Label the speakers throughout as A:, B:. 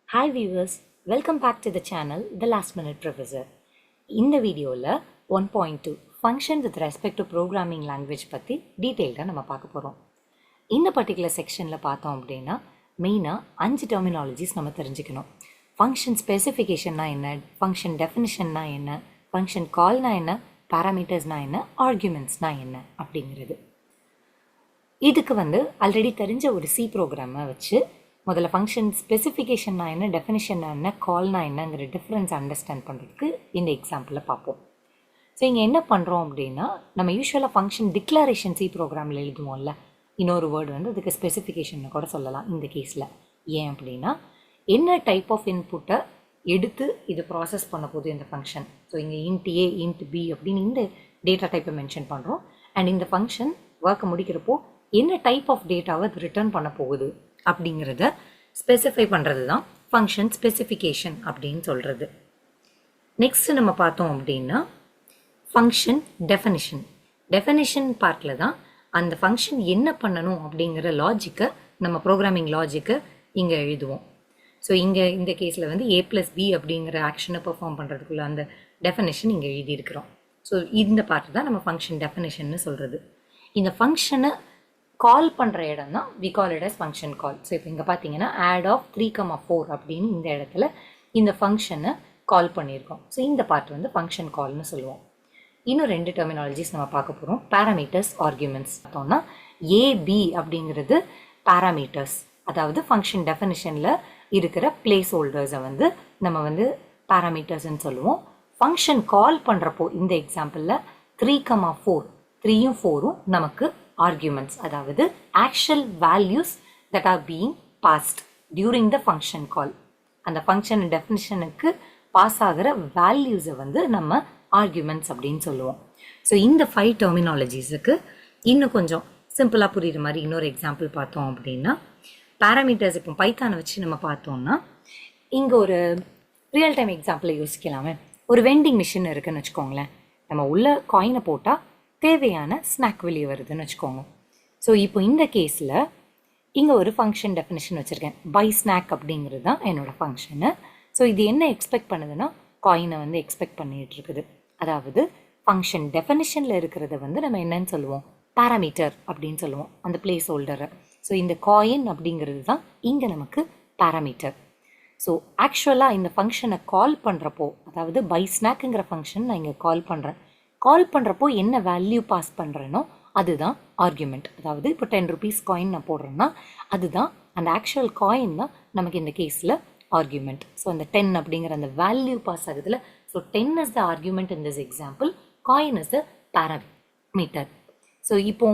A: Hi viewers, welcome back to the channel The Last Minute Professor. இந்த வீடியோவில் 1.2 Function with respect to programming language பற்றி டீட்டெயில்டாக நம்ம பார்க்க போகிறோம். இந்த பர்டிகுலர் செக்ஷனில் பார்த்தோம் அப்படின்னா மெயினாக 5 டெர்மினாலஜிஸ் நம்ம தெரிஞ்சுக்கணும். ஃபங்க்ஷன் ஸ்பெசிஃபிகேஷன்னா என்ன, ஃபங்க்ஷன் டெஃபினிஷன்னா என்ன, ஃபங்க்ஷன் கால்னா என்ன, பேராமீட்டர்ஸ்னா என்ன, ஆர்குமெண்ட்ஸ்னா என்ன அப்படிங்கிறது. இதுக்கு ஆல்ரெடி தெரிஞ்ச ஒரு சி ப்ரோக்ராமை வச்சு முதல்ல ஃபங்க்ஷன் ஸ்பெசிஃபிகேஷன்னா என்ன, டெஃபினிஷன்னா என்ன, கால்னா என்னங்கிற டிஃப்ரென்ஸ் அண்டர்ஸ்டாண்ட் பண்ணுறதுக்கு இந்த எக்ஸாம்பிளில் பார்ப்போம். ஸோ இங்கே என்ன பண்ணுறோம் அப்படின்னா, நம்ம யூஸ்வலாக ஃபங்க்ஷன் டிக்ளரேஷன் சி ப்ரோக்ராமில் எழுதுவோம்ல, இன்னொரு வேர்டு அதுக்கு ஸ்பெசிஃபிகேஷன் கூட சொல்லலாம் இந்த கேஸில். ஏன் அப்படின்னா, என்ன டைப் ஆஃப் இன்புட்டை எடுத்து இது ப்ராசஸ் பண்ண போகுது இந்த ஃபங்க்ஷன். ஸோ இங்கே இன்ட் ஏ இன்ட் பி அப்படின்னு இந்த டேட்டா டைப்பை மென்ஷன் பண்ணுறோம். அண்ட் இந்த ஃபங்க்ஷன் ஒர்க்கை முடிக்கிறப்போ என்ன டைப் ஆஃப் டேட்டாவை அது ரிட்டர்ன் பண்ண போகுது அப்படிங்கிறத ஸ்பெசிஃபை பண்ணுறது தான் ஃபங்க்ஷன் ஸ்பெசிஃபிகேஷன் அப்படின்னு சொல்கிறது. நெக்ஸ்ட் நம்ம பார்த்தோம் அப்படின்னா ஃபங்க்ஷன் டெஃபினிஷன். டெஃபினிஷன் பார்ட்டில் தான் அந்த ஃபங்க்ஷன் என்ன பண்ணணும் அப்படிங்கிற லாஜிக்கை, நம்ம ப்ரோக்ராமிங் லாஜிக்கை இங்கே எழுதுவோம். ஸோ இங்கே இந்த கேஸில் ஏ ப்ளஸ் பி அப்படிங்கிற ஆக்ஷனை பெர்ஃபார்ம் பண்ணுறதுக்குள்ள அந்த டெஃபினிஷன் இங்கே எழுதியிருக்கிறோம். ஸோ இந்த பார்ட்டு தான் நம்ம ஃபங்க்ஷன் டெஃபினிஷன்னு சொல்கிறது. இந்த ஃபங்க்ஷனை கால் பண்ணுற இடம் தான் we call it as function call. So இப்போ இங்கே பார்த்தீங்கன்னா ஆட் ஆஃப் 3,4 அப்படின்னு இந்த இடத்துல இந்த ஃபங்க்ஷனை கால் பண்ணியிருக்கோம். ஸோ இந்த பார்ட் ஃபங்க்ஷன் கால்னு சொல்லுவோம். இன்னும் 2 டெர்மினாலஜிஸ் நம்ம பார்க்க போகிறோம். Parameters, arguments. பார்த்தோம்னா ஏபி அப்படிங்கிறது பேராமீட்டர்ஸ், அதாவது ஃபங்க்ஷன் டெஃபினிஷனில் இருக்கிற பிளேஸ் ஹோல்டர்ஸை நம்ம பேராமீட்டர்ஸ்ன்னு சொல்லுவோம். ஃபங்க்ஷன் கால் பண்ணுறப்போ இந்த எக்ஸாம்பிளில் 3,4 3யும் 4ம் நமக்கு ஆர்குமெண்ட்ஸ், அதாவது actual values that are being passed during the function call. அந்த ஃபங்க்ஷன் டெஃபினிஷனுக்கு பாஸ் ஆகிற வேல்யூஸை நம்ம ஆர்குமெண்ட்ஸ் அப்படின்னு சொல்லுவோம். ஸோ இந்த 5 டெர்மினாலஜிஸுக்கு இன்னும் கொஞ்சம் சிம்பிளாக புரியுற மாதிரி இன்னொரு எக்ஸாம்பிள் பார்த்தோம் அப்படின்னா, பேராமீட்டர்ஸ் இப்போ பைத்தானை வச்சு நம்ம பார்த்தோம்னா, இங்கே ஒரு ரியல் டைம் எக்ஸாம்பிளை யோசிக்கலாமே. ஒரு வெண்டிங் மிஷின் இருக்குன்னு வச்சுக்கோங்களேன். நம்ம உள்ள காயினை போட்டால் தேவையான ஸ்நாக் வெளியே வருதுன்னு வச்சுக்கோங்க. ஸோ இப்போ இந்த கேஸில் இங்கே ஒரு ஃபங்க்ஷன் டெஃபினிஷன் வச்சுருக்கேன். பை ஸ்நாக் அப்படிங்கிறது தான் என்னோடய ஃபங்க்ஷனு. ஸோ இது என்ன எக்ஸ்பெக்ட் பண்ணுதுன்னா, காயினை எக்ஸ்பெக்ட் பண்ணிகிட்டு இருக்குது. அதாவது ஃபங்க்ஷன் டெஃபினிஷனில் இருக்கிறத நம்ம என்னன்னு சொல்லுவோம், பேராமீட்டர் அப்படின்னு சொல்லுவோம், அந்த பிளேஸ் ஹோல்டரை. ஸோ இந்த காயின் அப்படிங்கிறது தான் இங்கே நமக்கு பேராமீட்டர். ஸோ ஆக்சுவலாக இந்த ஃபங்க்ஷனை கால் பண்ணுறப்போ, அதாவது பை ஸ்நாக்குங்கிற ஃபங்க்ஷன் நான் இங்கே கால் பண்ணுறப்போ என்ன வேல்யூ பாஸ் பண்ணுறேனோ அதுதான் ஆர்குமெண்ட். அதாவது இப்போ 10 rupees காயின் நான் போடுறேன்னா அதுதான் அந்த ஆக்சுவல் காயின் தான் நமக்கு இந்த கேஸில் ஆர்குமெண்ட். ஸோ அந்த 10 அப்படிங்கிற அந்த வேல்யூ பாஸ் ஆகுதுல. So 10 is the argument in this example, coin is the parameter. So இப்போ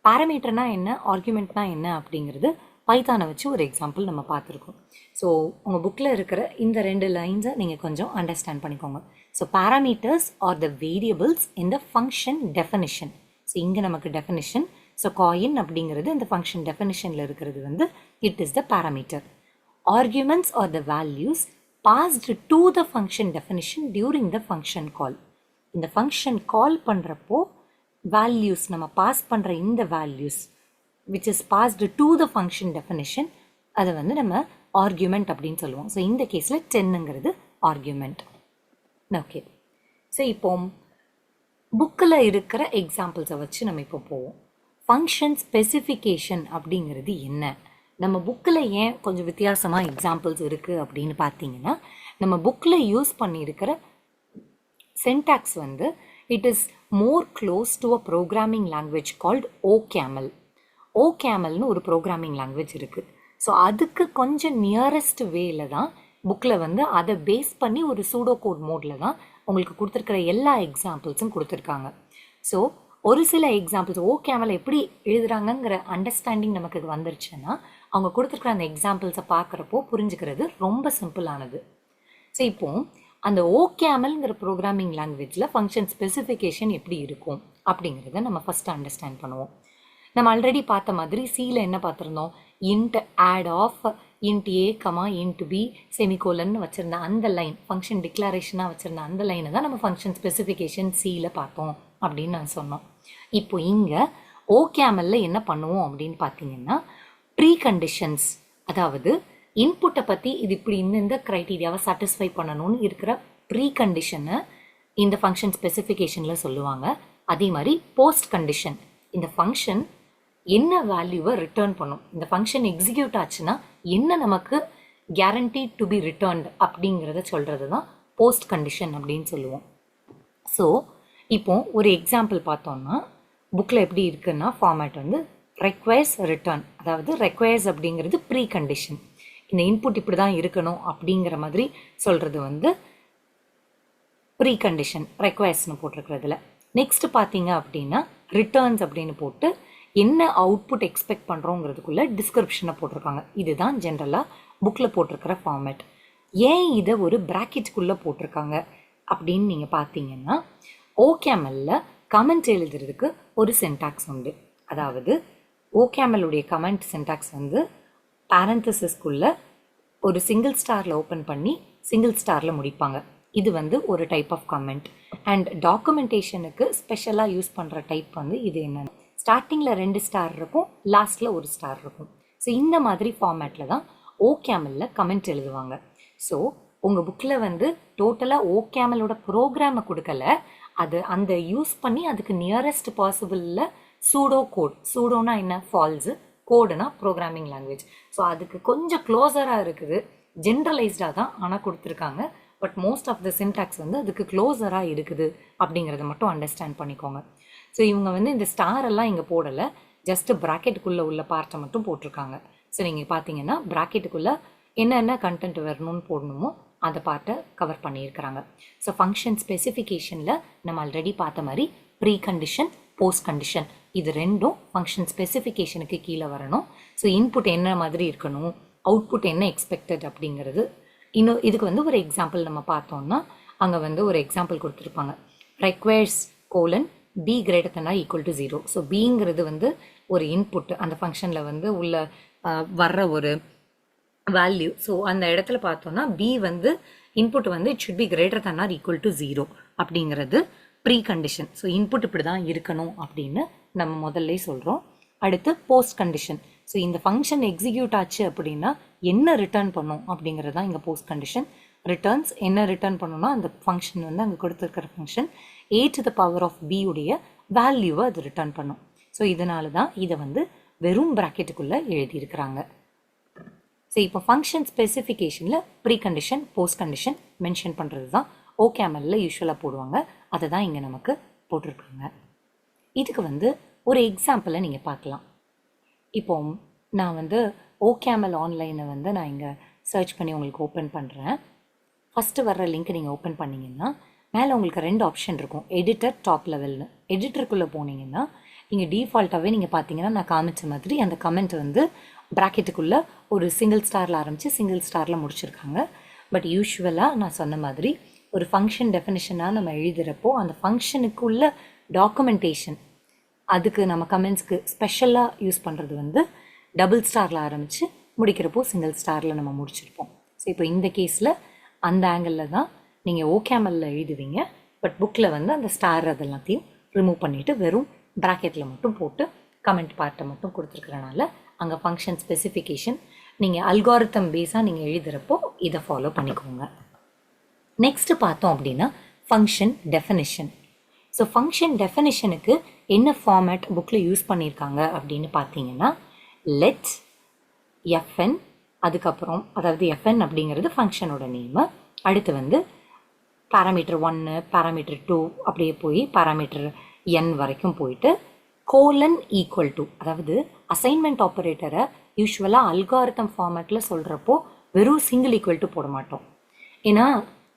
A: பேராமீட்டர்னா என்ன, ஆர்குமெண்ட்னா என்ன அப்படிங்கிறது பைத்தானை வச்சு ஒரு எக்ஸாம்பிள் நம்ம பார்த்துருக்கோம். ஸோ உங்கள் புக்கில் இருக்கிற இந்த 2 லைன்ஸை நீங்கள் கொஞ்சம் அண்டர்ஸ்டாண்ட் பண்ணிக்கோங்க. So parameters R the variables in the function definition. So இங்கே நமக்கு டெஃபினிஷன். ஸோ காயின் அப்படிங்கிறது இந்த ஃபங்க்ஷன் டெஃபினிஷனில் இருக்கிறது it is the parameter. Arguments R the values passed to the function definition during the function கால். இந்த function கால் பண்ணுறப்போ values நம்ம pass பண்ணுற இந்த values which is passed to the function definition, அதை நம்ம ஆர்குமெண்ட் அப்படின்னு சொல்லுவோம். ஸோ இந்த கேஸில் 10ங்கிறது ஆர்குமெண்ட். ஓகே, ஸோ இப்போ புக்கில் இருக்கிற எக்ஸாம்பிள்ஸை வச்சு நம்ம இப்போ போவோம். ஃபங்க்ஷன் ஸ்பெசிஃபிகேஷன் அப்படிங்கிறது என்ன, நம்ம புக்கில் ஏன் கொஞ்சம் வித்தியாசமாக எக்ஸாம்பிள்ஸ் இருக்குது அப்படின்னு பார்த்தீங்கன்னா, நம்ம புக்கில் யூஸ் பண்ணியிருக்கிற syntax it is more close to a programming language called OCaml. OCamlனு ஒரு ப்ரோக்ராமிங் லாங்குவேஜ் இருக்குது. ஸோ அதுக்கு கொஞ்சம் நியரஸ்ட் வேல தான் புக்கில் அதை பேஸ் பண்ணி ஒரு சூடோ கோட் மோடில் தான் உங்களுக்கு கொடுத்துருக்கிற எல்லா எக்ஸாம்பிள்ஸும் கொடுத்துருக்காங்க. ஸோ ஒரு சில எக்ஸாம்பிள்ஸ் OCaml எப்படி எழுதுறாங்கங்கிற அண்டர்ஸ்டாண்டிங் நமக்கு இது வந்துருச்சுன்னா, அவங்க கொடுத்துருக்குற அந்த எக்ஸாம்பிள்ஸை பார்க்குறப்போ புரிஞ்சுக்கிறது ரொம்ப சிம்பிளானது. ஸோ இப்போ அந்த OCamlங்கிற ப்ரோக்ராமிங் லாங்குவேஜில் ஃபங்க்ஷன் ஸ்பெசிஃபிகேஷன் எப்படி இருக்கும் அப்படிங்கிறத நம்ம ஃபஸ்ட்டு அண்டர்ஸ்டாண்ட் பண்ணுவோம். நம்ம ஆல்ரெடி பார்த்த மாதிரி சியில் என்ன பார்த்துருந்தோம், int add of int A comma int B செமிகோலன்னு வச்சுருந்த அந்த லைன், ஃபங்க்ஷன் டிக்ளரேஷனாக வச்சுருந்த அந்த லைனை தான் நம்ம ஃபங்க்ஷன் ஸ்பெசிஃபிகேஷன் சியில் பார்த்தோம் அப்படின்னு நான் சொன்னோம். இப்போ இங்கே OCamlல என்ன பண்ணுவோம் அப்படின்னு பார்த்தீங்கன்னா, ப்ரீ கண்டிஷன்ஸ், அதாவது இன்புட்டை பற்றி இது இப்படி இந்த க்ரைட்டீரியாவை சாட்டிஸ்ஃபை பண்ணணும்னு இருக்கிற ப்ரீ கண்டிஷனை இந்த ஃபங்க்ஷன் ஸ்பெசிஃபிகேஷனில் சொல்லுவாங்க. அதே மாதிரி போஸ்ட் கண்டிஷன், இந்த ஃபங்க்ஷன் என்ன வேல்யூவை ரிட்டர்ன் பண்ணும், இந்த ஃபங்க்ஷன் எக்ஸிக்யூட் ஆச்சுன்னா என்ன நமக்கு கேரண்டி டு பி ரிட்டர்ன்ட் அப்படிங்கிறத சொல்கிறது தான் போஸ்ட் கண்டிஷன் அப்படின்னு சொல்லுவோம். ஸோ இப்போ ஒரு எக்ஸாம்பிள் பார்த்தோம்னா புக்கில் எப்படி இருக்குன்னா ஃபார்மேட் வந்து ரெக்வயர்ஸ் ரிட்டர்ன், அதாவது ரெக்வயர்ஸ் அப்படிங்கிறது ப்ரீ கண்டிஷன், இந்த இன்புட் இப்படி தான் இருக்கணும் அப்படிங்கிற மாதிரி சொல்கிறது வந்து ப்ரீ கண்டிஷன் ரெக்வயர்ஸ்னு போட்டிருக்கிறதுல. நெக்ஸ்ட் பார்த்தீங்க அப்படின்னா ரிட்டர்ன்ஸ் அப்படின்னு போட்டு என்ன அவுட்புட் எக்ஸ்பெக்ட் பண்ணுறோங்கிறதுக்குள்ள டிஸ்கிரிப்ஷனை போட்டிருக்காங்க. இதுதான் ஜென்ரலாக புக்கில் போட்டிருக்கிற ஃபார்மேட். ஏன் இதை ஒரு ப்ராக்கெட்டுக்குள்ளே போட்டிருக்காங்க அப்படின்னு நீங்கள் பார்த்தீங்கன்னா ஓகேமல்ல கமெண்ட் எழுதுறதுக்கு ஒரு சென்டாக்ஸ் உண்டு. அதாவது ஓகேமலுடைய கமெண்ட் சென்டாக்ஸ் வந்து பேரந்தசிஸ்குள்ள ஒரு சிங்கிள் ஸ்டாரில் ஓப்பன் பண்ணி சிங்கிள் ஸ்டாரில் முடிப்பாங்க. இது வந்து ஒரு டைப் ஆஃப் கமெண்ட். அண்ட் டாக்குமெண்டேஷனுக்கு ஸ்பெஷலாக யூஸ் பண்ணுற டைப் வந்து இது என்னென்னு, ஸ்டார்டிங்கில் 2 ஸ்டார் இருக்கும், லாஸ்ட்டில் 1 ஸ்டார் இருக்கும். ஸோ இந்த மாதிரி ஃபார்மேட்டில் தான் ஓகேமலில் கமெண்ட் எழுதுவாங்க. ஸோ உங்கள் புக்கில் வந்து டோட்டலாக ஓகேமலோட ப்ரோக்ராமை கொடுக்கல, அது அந்த யூஸ் பண்ணி அதுக்கு நியரஸ்ட் பாசிபிளில் சூடோ கோட், சூடோனா என்ன ஃபால்ஸு, கோடுனா ப்ரோக்ராமிங் லாங்குவேஜ், ஸோ அதுக்கு கொஞ்சம் க்ளோஸராக இருக்குது, ஜென்ரலைஸ்டாக தான் ஆனால் கொடுத்துருக்காங்க. But most of the syntax வந்து அதுக்கு க்ளோஸராக இருக்குது அப்படிங்கிறத மட்டும் அண்டர்ஸ்டாண்ட் பண்ணிக்கோங்க. ஸோ இவங்க வந்து இந்த ஸ்டாரெல்லாம் இங்கே போடலை, ஜஸ்ட் ப்ராக்கெட்டுக்குள்ளே உள்ள பார்ட்டை மட்டும் போட்டிருக்காங்க. ஸோ நீங்கள் பார்த்தீங்கன்னா ப்ராக்கெட்டுக்குள்ளே என்னென்ன கண்டென்ட் வரணும்னு போடணுமோ அந்த பார்ட்டை கவர் பண்ணியிருக்கிறாங்க. ஸோ ஃபங்க்ஷன் ஸ்பெசிஃபிகேஷனில் நம்ம ஆல்ரெடி பார்த்த மாதிரி ப்ரீ கண்டிஷன், போஸ்ட் கண்டிஷன், இது ரெண்டும் ஃபங்க்ஷன் ஸ்பெசிஃபிகேஷனுக்கு கீழே வரணும். ஸோ இன்புட் என்ன மாதிரி இருக்கணும், அவுட்புட் என்ன எக்ஸ்பெக்டட் அப்படிங்கிறது. இன்னும் இதுக்கு வந்து ஒரு எக்ஸாம்பிள் நம்ம பார்த்தோம்னா அங்கே வந்து ஒரு எக்ஸாம்பிள் கொடுத்துருப்பாங்க, requires colon B greater than or equal to 0. So பிங்கிறது வந்து ஒரு இன்புட், அந்த ஃபங்க்ஷனில் வந்து உள்ள வர்ற ஒரு வேல்யூ. ஸோ அந்த இடத்துல பார்த்தோம்னா பி வந்து இன்புட் வந்து it should be greater than or equal to 0 அப்படிங்கிறது ப்ரீ கண்டிஷன். ஸோ இன்புட் இப்படி தான் இருக்கணும் அப்படின்னு நம்ம முதல்ல சொல்கிறோம். அடுத்து போஸ்ட் கண்டிஷன். ஸோ இந்த ஃபங்க்ஷன் எக்ஸிக்யூட் ஆச்சு அப்படின்னா என்ன ரிட்டர்ன் பண்ணும் அப்படிங்கிறது தான் இங்கே போஸ்ட் கண்டிஷன். ரிட்டர்ன்ஸ் என்ன ரிட்டர்ன் பண்ணணும்னா அந்த ஃபங்க்ஷன் வந்து அங்கே கொடுத்துருக்கிற function a to the power of b உடைய வேல்யூவை அது ரிட்டர்ன் பண்ணும். ஸோ இதனால தான் இதை வந்து வெறும் ப்ராக்கெட்டுக்குள்ளே எழுதியிருக்கிறாங்க. ஸோ இப்போ ஃபங்க்ஷன் ஸ்பெசிஃபிகேஷனில் pre condition, post condition mention பண்ணுறது தான் ஓகேமலில் யூஸ்வலாக போடுவாங்க. அதை தான் இங்கே நமக்கு போட்டிருக்காங்க. இதுக்கு வந்து ஒரு எக்ஸாம்பிளை நீங்கள் பார்க்கலாம். இப்போ நான் வந்து ஓகேமல் ஆன்லைனை வந்து நான் இங்கே சர்ச் பண்ணி உங்களுக்கு ஓப்பன் பண்ணுறேன். ஃபஸ்ட்டு வர்ற லிங்க் நீங்கள் ஓப்பன் பண்ணிங்கன்னா மேலே உங்களுக்கு 2 ஆப்ஷன் இருக்கும், எடிட்டர், டாப் லெவல்னு. எடிட்டருக்குள்ளே போனீங்கன்னா இங்கே டிஃபால்ட்டாகவே நீங்கள் பார்த்தீங்கன்னா நான் காமிச்ச மாதிரி அந்த கமெண்ட் வந்து ப்ராக்கெட்டுக்குள்ளே ஒரு சிங்கிள் ஸ்டாரில் ஆரம்பித்து சிங்கிள் ஸ்டாரில் முடிச்சிருக்காங்க. பட் யூஸ்வலாக நான் சொன்ன மாதிரி ஒரு ஃபங்க்ஷன் டெஃபினிஷனாக நம்ம எழுதுகிறப்போ அந்த ஃபங்க்ஷனுக்குள்ள டாக்குமெண்டேஷன், அதுக்கு நம்ம கமெண்ட்ஸ்க்கு ஸ்பெஷலாக யூஸ் பண்ணுறது வந்து டபுள் ஸ்டாரில் ஆரம்பித்து முடிக்கிறப்போ சிங்கிள் ஸ்டாரில் நம்ம முடிச்சிருப்போம். ஸோ இப்போ இந்த கேஸில் அந்த ஆங்கிளில் தான் நீங்கள் ஓகேமலில் எழுதுவீங்க. பட் புக்கில் வந்து அந்த ஸ்டார் அதெல்லாத்தையும் ரிமூவ் பண்ணிவிட்டு வெறும் ப்ராக்கெட்டில் மட்டும் போட்டு கமெண்ட் பார்ட்டை மட்டும் கொடுத்துருக்கறனால அங்கே ஃபங்க்ஷன் ஸ்பெசிஃபிகேஷன் நீங்கள் அல்காரிதம் பேஸாக நீங்கள் எழுதுகிறப்போ இதை ஃபாலோ பண்ணிக்கோங்க. நெக்ஸ்ட்டு பார்த்தோம் அப்படின்னா ஃபங்க்ஷன் டெஃபினிஷன். ஸோ ஃபங்க்ஷன் டெஃபினிஷனுக்கு என்ன ஃபார்மேட் புக்கில் யூஸ் பண்ணியிருக்காங்க அப்படின்னு பார்த்தீங்கன்னா லெட் எஃப்என், அதுக்கப்புறம் அதாவது எஃப்என் அப்படிங்கிறது ஃபங்க்ஷனோட நேமு, அடுத்து வந்து பேராமீட்டர் 1, பேராமீட்டர் 2 அப்படியே போய் பேராமீட்டர் n வரைக்கும் போயிட்டு கோலன் ஈக்குவல் டு, அதாவது அசைன்மெண்ட் ஆப்ரேட்டரை யூஸ்வலாக அல்காரிதம் ஃபார்மேட்டில் சொல்கிறப்போ வெறும் சிங்கிள் ஈக்குவல் டு போட மாட்டோம். ஏன்னா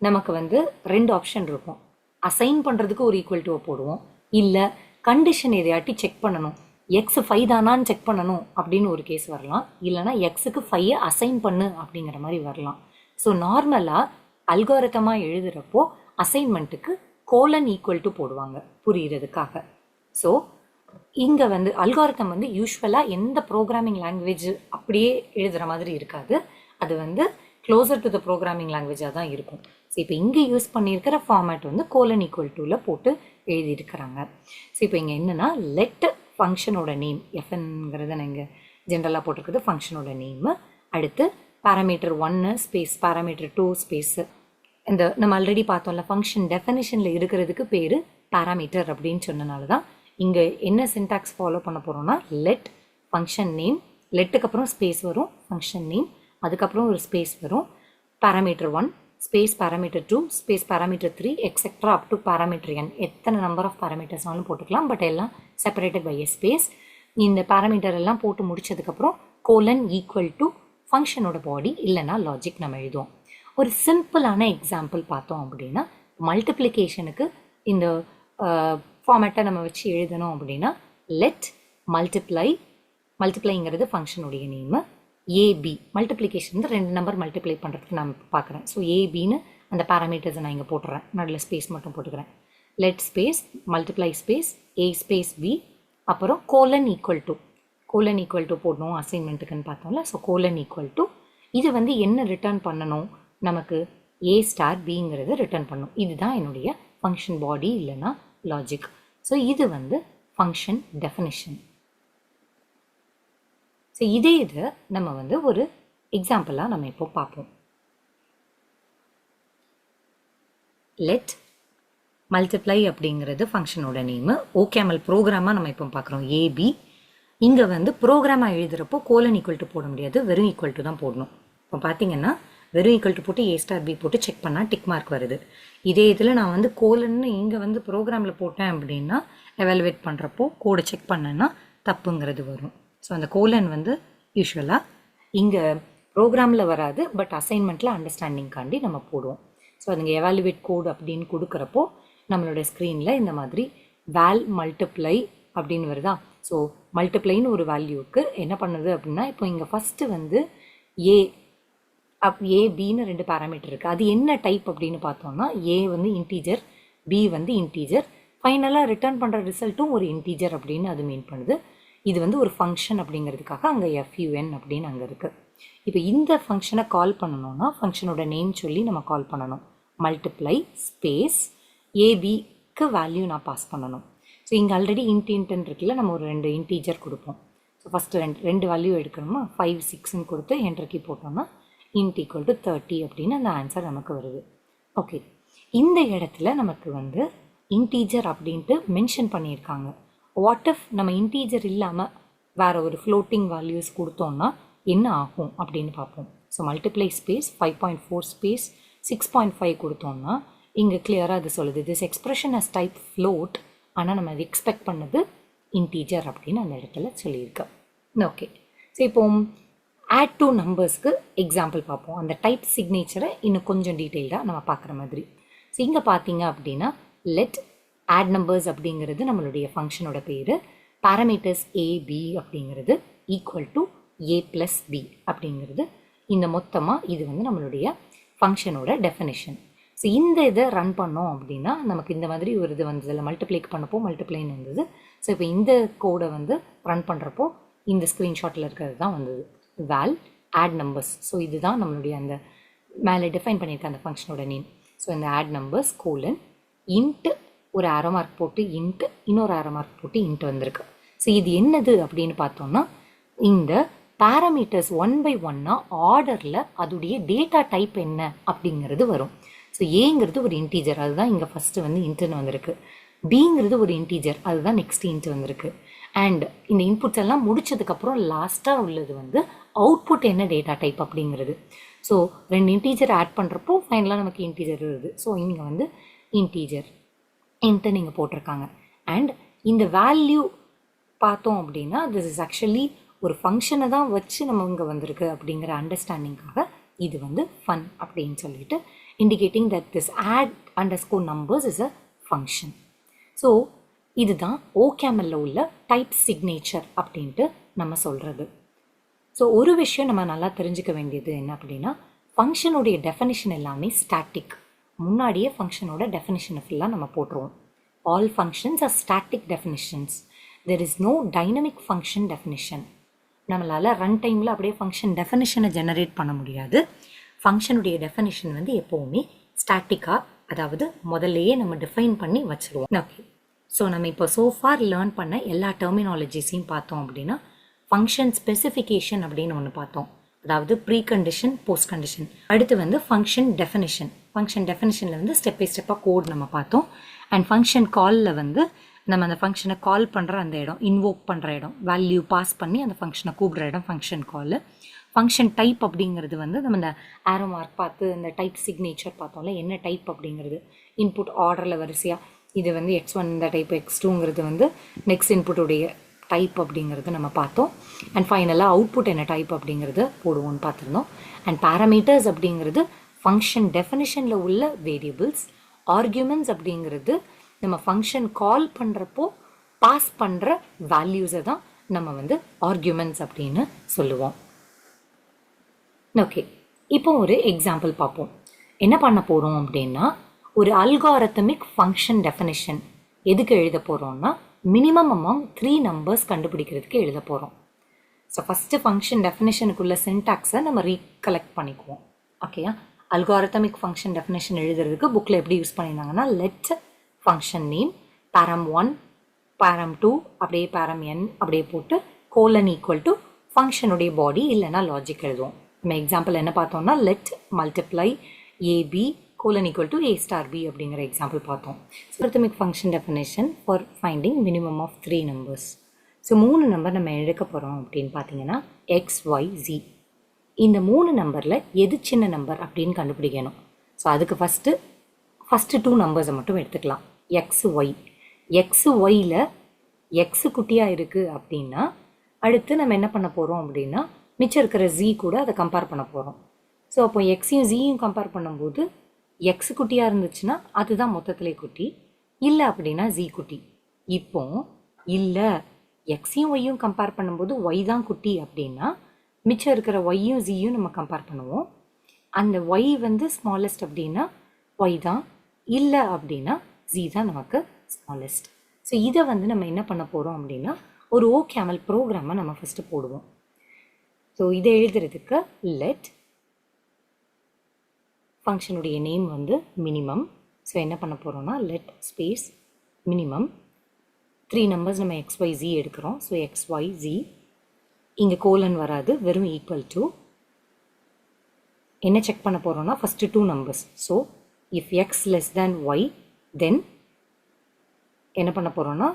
A: நமக்கு வந்து 2 ஆப்ஷன் இருக்கும், அசைன் பண்ணுறதுக்கு ஒரு ஈக்குவல் டுவை போடுவோம், இல்லை கண்டிஷன் எதையாட்டி செக் பண்ணணும், எக்ஸ் 5 தானான்னு செக் பண்ணணும் அப்படின்னு ஒரு கேஸ் வரலாம், இல்லைனா எக்ஸுக்கு 5 அசைன் பண்ணு அப்படிங்கிற மாதிரி வரலாம். ஸோ நார்மலாக அல்காரிதமாக எழுதுகிறப்போ அசைன்மெண்ட்டுக்கு கோலன் ஈக்குவல் டு போடுவாங்க புரிகிறதுக்காக. ஸோ இங்கே வந்து அல்காரிதம் வந்து யூஸ்வலாக எந்த ப்ரோக்ராமிங் லாங்குவேஜ் அப்படியே எழுதுகிற மாதிரி இருக்காது, அது வந்து க்ளோசர் டு த ப்ரோக்ராமிங் லாங்குவேஜாக தான் இருக்கும். ஸோ இப்போ இங்கே யூஸ் பண்ணியிருக்கிற ஃபார்மேட் வந்து கோலன் ஈக்குவல் டூவில் போட்டு எழுதியிருக்கிறாங்க. ஸோ இப்போ இங்கே என்னென்னா லெட் ஃபங்க்ஷனோட நேம், எஃப்என்ங்கிறத நான் இங்கே ஜென்ரலாக போட்டிருக்குது ஃபங்க்ஷனோட நேமு, அடுத்து பேராமீட்டர் 1 ஸ்பேஸ் பேராமீட்டர் 2 ஸ்பேஸ் இந்த நம்ம ஆல்ரெடி பார்த்தோம்ல ஃபங்க்ஷன் டெஃபினிஷனில் இருக்கிறதுக்கு பேர் பேராமீட்டர் அப்படின்னு சொன்னனால தான் இங்கே என்ன சின்டாக்ஸ் ஃபாலோ பண்ண போகிறோம்னா லெட் ஃபங்க்ஷன் நேம், லெட்டுக்கு அப்புறம் ஸ்பேஸ் வரும் ஃபங்க்ஷன் நேம், அதுக்கப்புறம் ஒரு ஸ்பேஸ் வரும் parameter 1 space parameter 2 space parameter 3 etcetera up to parameter n. எத்தனை நம்பர் ஆஃப் பேராமீட்டர்ஸ்னாலும் போட்டுக்கலாம், பட் எல்லாம் செப்பரேட்டட் பை எ ஸ்பேஸ். இந்த பேராமீட்டர் எல்லாம் போட்டு முடிச்சதுக்கப்புறம் கோலன் ஈக்குவல் டு ஃபங்க்ஷனோட பாடி இல்லைனா லாஜிக் நம்ம எழுதுவோம். ஒரு சிம்பிளான எக்ஸாம்பிள் பார்த்தோம் அப்படின்னா மல்டிப்ளிகேஷனுக்கு இந்த ஃபார்மேட்டை நம்ம வச்சு எழுதணும் அப்படின்னா லெட் மல்டிப்ளைங்கிறது ஃபங்க்ஷனுடைய நேமு, ஏபி மல்டிப்ளிகேஷன் வந்து 2 நம்பர் மல்டிப்ளை பண்ணுறதுக்கு நான் பார்க்குறேன். ஸோ ஏபின்னு அந்த பேராமீட்டர்ஸை நான் இங்கே போட்டுறேன், நடுவில் ஸ்பேஸ் மட்டும் போட்டுக்கிறேன். Let space multiply space A space B, அப்புறம் கோலன் ஈக்குவல் டு போடணும் அசைன்மெண்ட்டுக்குன்னு பார்த்தோம்ல. ஸோ கோலன் ஈக்குவல் டு இது வந்து என்ன ரிட்டர்ன் பண்ணணும், நமக்கு ஏ ஸ்டார் பிங்கிறத ரிட்டர்ன் பண்ணும். இதுதான் என்னுடைய ஃபங்க்ஷன் பாடி இல்லைனா லாஜிக். ஸோ இது வந்து ஃபங்க்ஷன் டெஃபினிஷன். ஸோ இதே இதை நம்ம வந்து ஒரு எக்ஸாம்பிளாக நம்ம இப்போ பார்ப்போம். லெட் மல்டிப்ளை அப்படிங்கிறது ஃபங்க்ஷனோட நேமு. ஓகேமல் ப்ரோக்ராமாக நம்ம இப்போ பார்க்குறோம் ஏபி. இங்கே வந்து ப்ரோக்ராமாக எழுதுகிறப்போ கோலன் ஈக்குவல் டு போட முடியாது, வெறும் ஈக்குவல் டு தான் போடணும். இப்போ பார்த்தீங்கன்னா வெறும் ஈக்குவல் டு போட்டு ஏ ஸ்டார் பி போட்டு செக் பண்ணால் டிக் மார்க் வருது. இதே இதில் நான் வந்து கோலன்னு இங்கே வந்து ப்ரோக்ராமில் போட்டேன் அப்படின்னா எவாலுவேட் பண்ணுறப்போ கோடை செக் பண்ணேன்னா தப்புங்கிறது வரும். ஸோ அந்த கோலன் வந்து யூஸ்வலாக இங்கே ப்ரோக்ராமில் வராது, பட் அசைன்மெண்ட்டில் அண்டர்ஸ்டாண்டிங்காண்டி நம்ம போடுவோம். ஸோ அதுங்க எவாலுவேட் கோடு அப்படின்னு கொடுக்குறப்போ நம்மளோட ஸ்க்ரீனில் இந்த மாதிரி வேல் மல்டிப்ளை அப்படின்னு வருதா. ஸோ மல்டிப்ளைன்னு ஒரு வேல்யூக்கு என்ன பண்ணுது அப்படின்னா, இப்போ இங்கே ஃபஸ்ட்டு வந்து ஏபின்னு 2 பேராமீட்டர் இருக்குது. அது என்ன டைப் அப்படின்னு பார்த்தோம்னா ஏ வந்து இன்டீஜர், பி வந்து இன்டீஜர், ஃபைனலாக ரிட்டர்ன் பண்ணுற ரிசல்ட்டும் ஒரு இன்டீஜர் அப்படின்னு அது மீன் பண்ணுது. இது வந்து ஒரு ஃபங்க்ஷன் அப்படிங்கிறதுக்காக அங்கே FUN அப்படின்னு அங்கே இருக்குது. இப்போ இந்த ஃபங்க்ஷனை கால் பண்ணணும்னா ஃபங்க்ஷனோட நேம் சொல்லி நம்ம கால் பண்ணணும். மல்டிப்ளை ஸ்பேஸ் ஏபிக்கு வேல்யூ நான் பாஸ் பண்ணணும். ஸோ இங்கே ஆல்ரெடி இன்டென்ட் இருக்குல்ல, நம்ம ஒரு 2 இன்டீஜர் கொடுப்போம். ஸோ ஃபஸ்ட்டு ரெண்டு வேல்யூ எடுக்கணுமா, 5 6ன்னு கொடுத்து என்டர் கீ போட்டோம்னா int equal to 30 அப்படின்னு அந்த ஆன்சர் நமக்கு வருது. ஓகே, இந்த இடத்துல நமக்கு வந்து இன்டீஜர் அப்படின்ட்டு மென்ஷன் பண்ணியிருக்காங்க. வாட் இஃப் நம்ம இன்டீஜர் இல்லாமல் வேறு ஒரு ஃப்ளோட்டிங் வேல்யூஸ் கொடுத்தோம்னா என்ன ஆகும் அப்படின்னு பார்ப்போம். ஸோ மல்டிப்ளை ஸ்பேஸ் 5.4 ஸ்பேஸ் 6.5 கொடுத்தோம்னா இங்கே கிளியராக அது சொல்லுது this expression as type float, ஆனால் நம்ம அது எக்ஸ்பெக்ட் பண்ணது இன்டீஜர் அப்படின்னு அந்த இடத்துல சொல்லியிருக்கேன். ஓகே, ஸோ இப்போ ஆட் டூ நம்பர்ஸ்க்கு எக்ஸாம்பிள் பார்ப்போம். அந்த டைப் சிக்னேச்சரை இன்னும் கொஞ்சம் டீட்டெயில்டாக நம்ம பார்க்குற மாதிரி. ஸோ இங்கே பார்த்தீங்க அப்படின்னா லெட் ஆட் நம்பர்ஸ் அப்படிங்கிறது நம்மளுடைய ஃபங்க்ஷனோட பேர். பேராமீட்டர்ஸ் ஏபி அப்படிங்கிறது equal to A plus B அப்படிங்கிறது இந்த மொத்தமாக இது வந்து நம்மளுடைய ஃபங்க்ஷனோட டெஃபினிஷன். ஸோ இந்த இதை ரன் பண்ணோம் அப்படின்னா நமக்கு இந்த மாதிரி ஒரு இது வந்ததில்ல, மல்டிப்ளைக்கு பண்ணப்போ மல்டிப்ளைன்னு வந்தது. ஸோ இப்போ இந்த கோடை வந்து ரன் பண்ணுறப்போ இந்த ஸ்க்ரீன்ஷாட்டில் இருக்கிறது தான் வந்தது, வேல் ஆட் நம்பர்ஸ். ஸோ இதுதான் நம்மளுடைய அந்த மேலே டிஃபைன் பண்ணியிருக்க அந்த ஃபங்க்ஷனோட நேம். ஸோ இந்த ஆட் நம்பர்ஸ் கோலன் இன்ட்டு ஒரு ஆரோ மார்க் போட்டு இன்ட்டு இன்னொரு ஆரோ மார்க் போட்டு இன்ட்டு வந்திருக்கு. ஸோ இது என்னது அப்படின்னு பார்த்தோம்னா இந்த பேராமீட்டர்ஸ் 1 by 1 ஆர்டரில் அதோடைய டேட்டா டைப் என்ன அப்படிங்கிறது வரும். ஸோ ஏங்கிறது ஒரு இன்டீஜர், அதுதான் இங்கே ஃபஸ்ட்டு வந்து இன்ட்டுன்னு வந்திருக்கு. பிங்கிறது ஒரு இன்டீஜர், அதுதான் நெக்ஸ்ட் இன்ட்டு வந்திருக்கு. அண்ட் இந்த இன்புட்ஸ் எல்லாம் முடிச்சதுக்கப்புறம் லாஸ்ட்டாக உள்ளது வந்து அவுட்புட் என்ன டேட்டா டைப் அப்படிங்கிறது. ஸோ 2 இன்டீஜர் ஆட் பண்ணுறப்போ ஃபைனலாக நமக்கு இன்டீஜர் வருது. ஸோ இங்கே வந்து இன்டீஜர் இன்ட்டு நீங்கள் போட்டிருக்காங்க. அண்ட் இந்த வேல்யூ பார்த்தோம் அப்படின்னா திஸ் இஸ் ஆக்சுவலி ஒரு ஃபங்க்ஷனை தான் வச்சு நம்ம இங்கே வந்திருக்கு அப்படிங்கிற அண்டர்ஸ்டாண்டிங்காக இது வந்து ஃபன் அப்படின்னு சொல்லிட்டு indicating that this add underscore numbers is a function. So இதுதான் ஓகேமல்ல உள்ள டைப் சிக்னேச்சர் அப்படின்ட்டு நம்ம சொல்கிறது. ஸோ ஒரு விஷயம் நம்ம நல்லா தெரிஞ்சுக்க வேண்டியது என்ன அப்படின்னா ஃபங்க்ஷனுடைய டெஃபினிஷன் எல்லாமே ஸ்டாட்டிக். முன்னாடியே ஃபங்க்ஷனோட டெஃபினிஷனை ஃபுல்லாக நம்ம போட்டுருவோம். All functions are static definitions. There is no dynamic function definition. நம்மளால் ரன் டைமில் அப்படியே ஃபங்க்ஷன் டெஃபினிஷனை ஜெனரேட் பண்ண முடியாது. ஃபங்க்ஷனுடைய டெஃபினிஷன் வந்து எப்போவுமே ஸ்டாட்டிக்காக, அதாவது முதல்லையே நம்ம டிஃபைன் பண்ணி வச்சுருவோம். ஓகே, ஸோ நம்ம இப்போ சோஃபார் லேர்ன் பண்ண எல்லா டெர்மினாலஜிஸையும் பார்த்தோம் அப்படின்னா ஃபங்க்ஷன் ஸ்பெசிஃபிகேஷன் அப்படின்னு ஒன்று பார்த்தோம். அதாவது ப்ரீ கண்டிஷன், போஸ்ட் கண்டிஷன். அடுத்து வந்து ஃபங்க்ஷன் டெஃபினிஷன். ஃபங்க்ஷன் டெஃபினிஷனில் வந்து ஸ்டெப் பை ஸ்டெப்பாக கோட் நம்ம பார்த்தோம். அண்ட் ஃபங்க்ஷன் காலில் வந்து நம்ம அந்த ஃபங்க்ஷனை கால் பண்ணுற அந்த இடம், இன்வோக் பண்ணுற இடம், வேல்யூ பாஸ் பண்ணி அந்த ஃபங்க்ஷனை கூப்பிட்ற இடம் ஃபங்க்ஷன் கால். ஃபங்க்ஷன் டைப் அப்படிங்கிறது வந்து நம்ம இந்த ஆரோ மார்க் பார்த்து இந்த டைப் சிக்னேச்சர் பார்த்தோம்ல, என்ன டைப் அப்படிங்கிறது இன்புட் ஆர்டரில் வரிசையாக இது வந்து x1 இந்த டைப், x2ங்கிறது வந்து நெக்ஸ்ட் இன்புட்டுடைய டைப் அப்படிங்கிறது நம்ம பார்த்தோம். அண்ட் ஃபைனலாக அவுட்புட் என்ன டைப் அப்படிங்கிறது போடுவோம்னு பார்த்துருந்தோம். அண்ட் பேராமீட்டர்ஸ் அப்படிங்கிறது ஃபங்க்ஷன் டெஃபினிஷனில் உள்ள வேரியபிள்ஸ். ஆர்கியூமெண்ட்ஸ் அப்படிங்கிறது நம்ம ஃபங்க்ஷன் கால் பண்ணுறப்போ பாஸ் பண்ணுற வேல்யூஸை தான் நம்ம வந்து ஆர்கியூமெண்ட்ஸ் அப்படின்னு சொல்லுவோம். ஓகே, இப்போ ஒரு எக்ஸாம்பிள் பார்ப்போம். என்ன பண்ண போகிறோம் அப்படின்னா, ஒரு அல்காரிதமிக் ஃபங்க்ஷன் டெஃபினிஷன் எதுக்கு எழுத போகிறோம்னா, மினிமம் அமாங் 3 நம்பர்ஸ் கண்டுபிடிக்கிறதுக்கு எழுத போகிறோம். ஸோ ஃபஸ்ட்டு ஃபங்க்ஷன் டெஃபினிஷனுக்குள்ள சின்டாக்ஸை நம்ம ரீகலெக்ட் பண்ணிக்குவோம். ஓகேயா? அல்காரிதமிக் ஃபங்க்ஷன் டெஃபினிஷன் எழுதுறதுக்கு புக்கில் எப்படி யூஸ் பண்ணியிருந்தாங்கன்னா, let function name param1 param2 அப்படியே param n அப்படியே போட்டு கோலன் ஈக்குவல் டு ஃபங்க்ஷனுடைய பாடி இல்லைனா லாஜிக் எழுதுவோம். நம்ம எக்ஸாம்பிள் என்ன பார்த்தோம்னா, let multiply AB colon equal to a star b அப்படிங்கிற எக்ஸாம்பிள் பார்த்தோம். Algorithmic function definition for finding minimum of 3 numbers. So 3 number நம்ம எடுக்க போகிறோம் அப்படின்னு பார்த்தீங்கன்னா x, y, z. இந்த 3 நம்பரில் எது சின்ன நம்பர் அப்படின்னு கண்டுபிடிக்கணும். ஸோ அதுக்கு ஃபஸ்ட்டு 2 நம்பர்ஸை மட்டும் எடுத்துக்கலாம். எக்ஸ் ஒய்யில் எக்ஸு குட்டியாக இருக்குது அப்படின்னா அடுத்து நம்ம என்ன பண்ண போகிறோம் அப்படின்னா, மிச்சம் இருக்கிற ஜி கூட அதை கம்பேர் பண்ண போகிறோம். ஸோ அப்போ எக்ஸையும் ஜியும் கம்பேர் பண்ணும்போது எக்ஸ் குட்டியாக இருந்துச்சுன்னா அதுதான் மொத்தத்திலே குட்டி, இல்லை அப்படின்னா ஜி குட்டி. இப்போ இல்லை எக்ஸையும் ஒய்யும் கம்பேர் பண்ணும்போது ஒய் தான் குட்டி அப்படின்னா மிச்சம் இருக்கிற ஒய்யும் ஜியும் நம்ம கம்பேர் பண்ணுவோம். அந்த ஒய் வந்து ஸ்மாலஸ்ட் அப்படின்னா ஒய் தான், இல்லை அப்படின்னா ஜி தான் நமக்கு ஸ்மாலஸ்ட். ஸோ இதை வந்து நம்ம என்ன பண்ண போகிறோம் அப்படின்னா, ஒரு OCaml ப்ரோக்ராமை நம்ம ஃபஸ்ட்டு போடுவோம். ஸோ இதை எழுதுறதுக்கு லெட் ஃபங்க்ஷனுடைய நேம் வந்து மினிமம். ஸோ என்ன பண்ண போகிறோம்னா, லெட் ஸ்பேஸ் மினிமம் 3 நம்பர்ஸ் நம்ம XYZ எடுக்கிறோம். ஸோ XYZ இங்கே கோலன் வராது, வெறும் ஈக்குவல் டு என்ன செக் பண்ண போகிறோம்னா first 2 numbers. So if X less than Y then என்ன பண்ண போகிறோம்னா,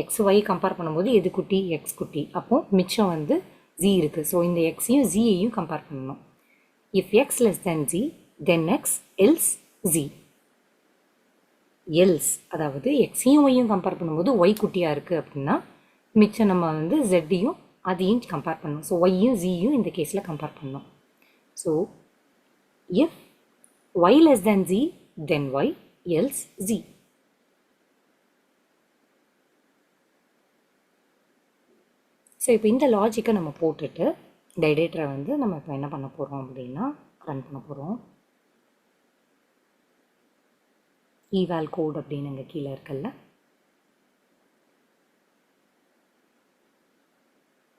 A: XY கம்பேர் பண்ணும்போது எது குட்டி, எக்ஸ் குட்டி. அப்போது மிச்சம் வந்து ஜி இருக்குது. ஸோ இந்த எக்ஸையும் ஜியையும் கம்பேர் பண்ணணும். If X less than Z then X else G. Else அதாவது எக்ஸையும் ஒய்யும் கம்பேர் பண்ணும்போது ஒய் குட்டியாக இருக்குது அப்படின்னா மிச்சம் நம்ம வந்து ஜெட்டையும் அதையும் கம்பேர் பண்ணணும். ஸோ ஒய்யும் ஜியும் இந்த கேஸில் கம்பேர் பண்ணணும். So if Y less than Z then Y else Z. So இப்போ இந்த லாஜிக்கை நம்ம போட்டுட்டு இந்த எடிட்டரை வந்து நம்ம இப்போ என்ன பண்ண போகிறோம் அப்படின்னா ரன் பண்ண போகிறோம். ஈவால் கோட் அப்படின்னு இங்கே கீழே இருக்குல்ல,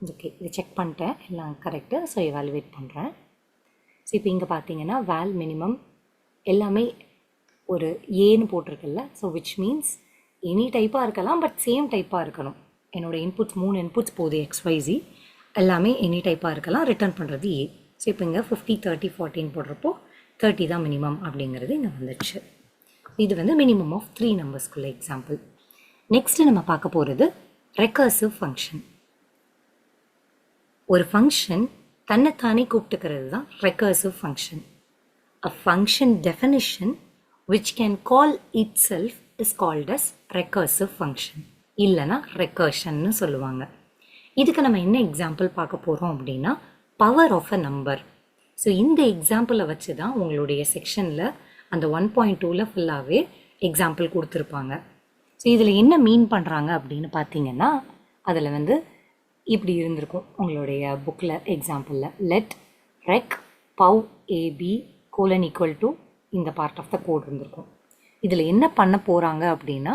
A: ஓகே இதை செக் பண்ணிட்டேன், எல்லாம் கரெக்டு. ஸோ எவாலுவேட் பண்ணுறேன். ஸோ இப்போ இங்கே பார்த்தீங்கன்னா வேல் மினிமம் எல்லாமே ஒரு ஏன்னு போட்டிருக்குல்ல. ஸோ விச் மீன்ஸ் எனி டைப்பாக இருக்கலாம், பட் சேம் டைப்பாக இருக்கணும். என்னோடய இன்புட்ஸ் 3 இன்புட்ஸ் போகுது XYZ, எல்லாமே எனி டைப்பாக இருக்கலாம். ரிட்டர்ன் பண்ணுறது ஏ. ஸோ இப்போ இங்கே 50 30 14 போடுறப்போ 30 தான் மினிமம் அப்படிங்கிறது இங்கே வந்துடுச்சு. இது வந்து மினிமம் ஆஃப் 3 நம்பர்ஸ்க்குள்ள எக்ஸாம்பிள். நெக்ஸ்ட்டு நம்ம பார்க்க போகிறது ரெக்கர்சிவ் ஃபங்க்ஷன். ஒரு ஃபங்க்ஷன் தன்னைத்தானே கூப்பிட்டுக்கிறது தான் recursive function. A function definition which can call itself is called as recursive function, இல்லைனா ரெக்கர்ஷன்னு சொல்லுவாங்க. இதுக்கு நம்ம என்ன எக்ஸாம்பிள் பார்க்க போகிறோம் அப்படின்னா, power of a number. So இந்த எக்ஸாம்பிளை வச்சு தான் உங்களுடைய செக்ஷனில் அந்த 1.2ல் ஃபுல்லாகவே எக்ஸாம்பிள் கொடுத்துருப்பாங்க. ஸோ இதில் என்ன மீன் பண்ணுறாங்க அப்படின்னு பார்த்தீங்கன்னா, அதில் வந்து இப்படி இருந்திருக்கும் உங்களுடைய புக்கில் எக்ஸாம்பிளில் let rec pow AB colon equal to இந்த பார்ட் ஆஃப் த கோட் இருந்திருக்கும். இதில் என்ன பண்ண போகிறாங்க அப்படின்னா,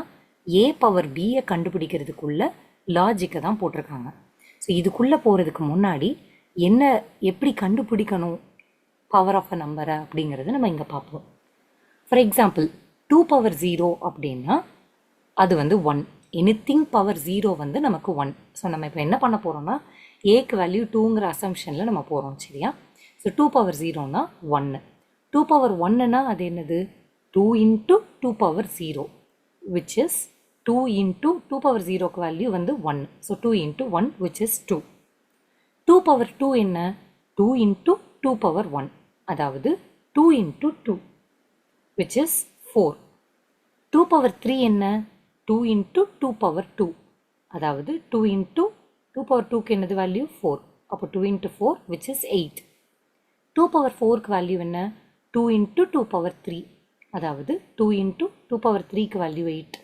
A: ஏ பவர் பியை கண்டுபிடிக்கிறதுக்குள்ள லாஜிக்கை தான் போட்டிருக்காங்க. ஸோ இதுக்குள்ளே போகிறதுக்கு முன்னாடி எப்படி கண்டுபிடிக்கணும் பவர் ஆஃப் அ நம்பரை அப்படிங்கிறது நம்ம இங்கே பார்ப்போம். ஃபார் எக்ஸாம்பிள் 2 பவர் 0 அப்படின்னா அது வந்து 1. எனிதிங் பவர் 0 வந்து நமக்கு 1. ஸோ நம்ம இப்போ என்ன பண்ண போகிறோம்னா, ஏக்கு வேல்யூ 2ங்கிற அசம்ஷனில் நம்ம போகிறோம் சரியா. ஸோ 2 பவர் 0னா 1. 2 பவர் 1னா அது என்னது 2 into 2 power 0 which is 2 into 2 power 0க்கு வேல்யூ வந்து 1. So 2 into 1 which is 2. 2 power 2 என்ன 2 இன்ட்டு 2 பவர் 1 அதாவது 2 இன்ட்டு 2 which is 4. 2 பவர் 3 என்ன 2 இன்ட்டு 2 பவர் 2 அதாவது 2 இன்ட்டு 2 பவர் 2க்கு என்னது வேல்யூ 4. அப்போ 2 இன்ட்டு 4 which is 8. 2 பவர் 4க்கு வேல்யூ என்ன 2 இன்ட்டு 2 பவர் 3 அதாவது 2 இன்ட்டு 2 பவர் 3க்கு value 8.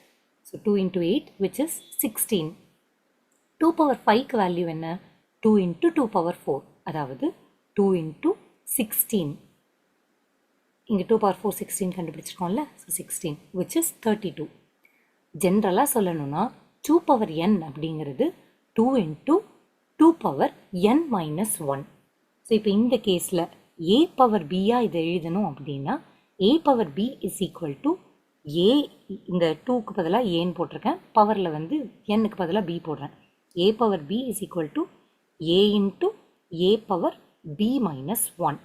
A: So 2 into 8 which is 16. 2 power 5க்கு வேல்யூ என்ன 2 இன்ட்டு 2 பவர் 4 அதாவது 2 இன்ட்டு 16. இங்கே 2 பவர் 4 16 கண்டுபிடிச்சிருக்கோம்ல. So 16 which is 32. ஜென்ரலாக சொல்லணும்னா 2 பவர் n அப்படிங்கிறது 2 into 2 power n minus 1. So இப்போ இந்த கேஸில் a பவர் பியாக இதை எழுதணும் அப்படின்னா a power b is equal to a இந்த 2க்கு பதிலாக ஏன்னு போட்டிருக்கேன், பவரில் வந்து n-க்கு பதிலாக b போடுறேன். a power b is equal to a into a power b minus 1.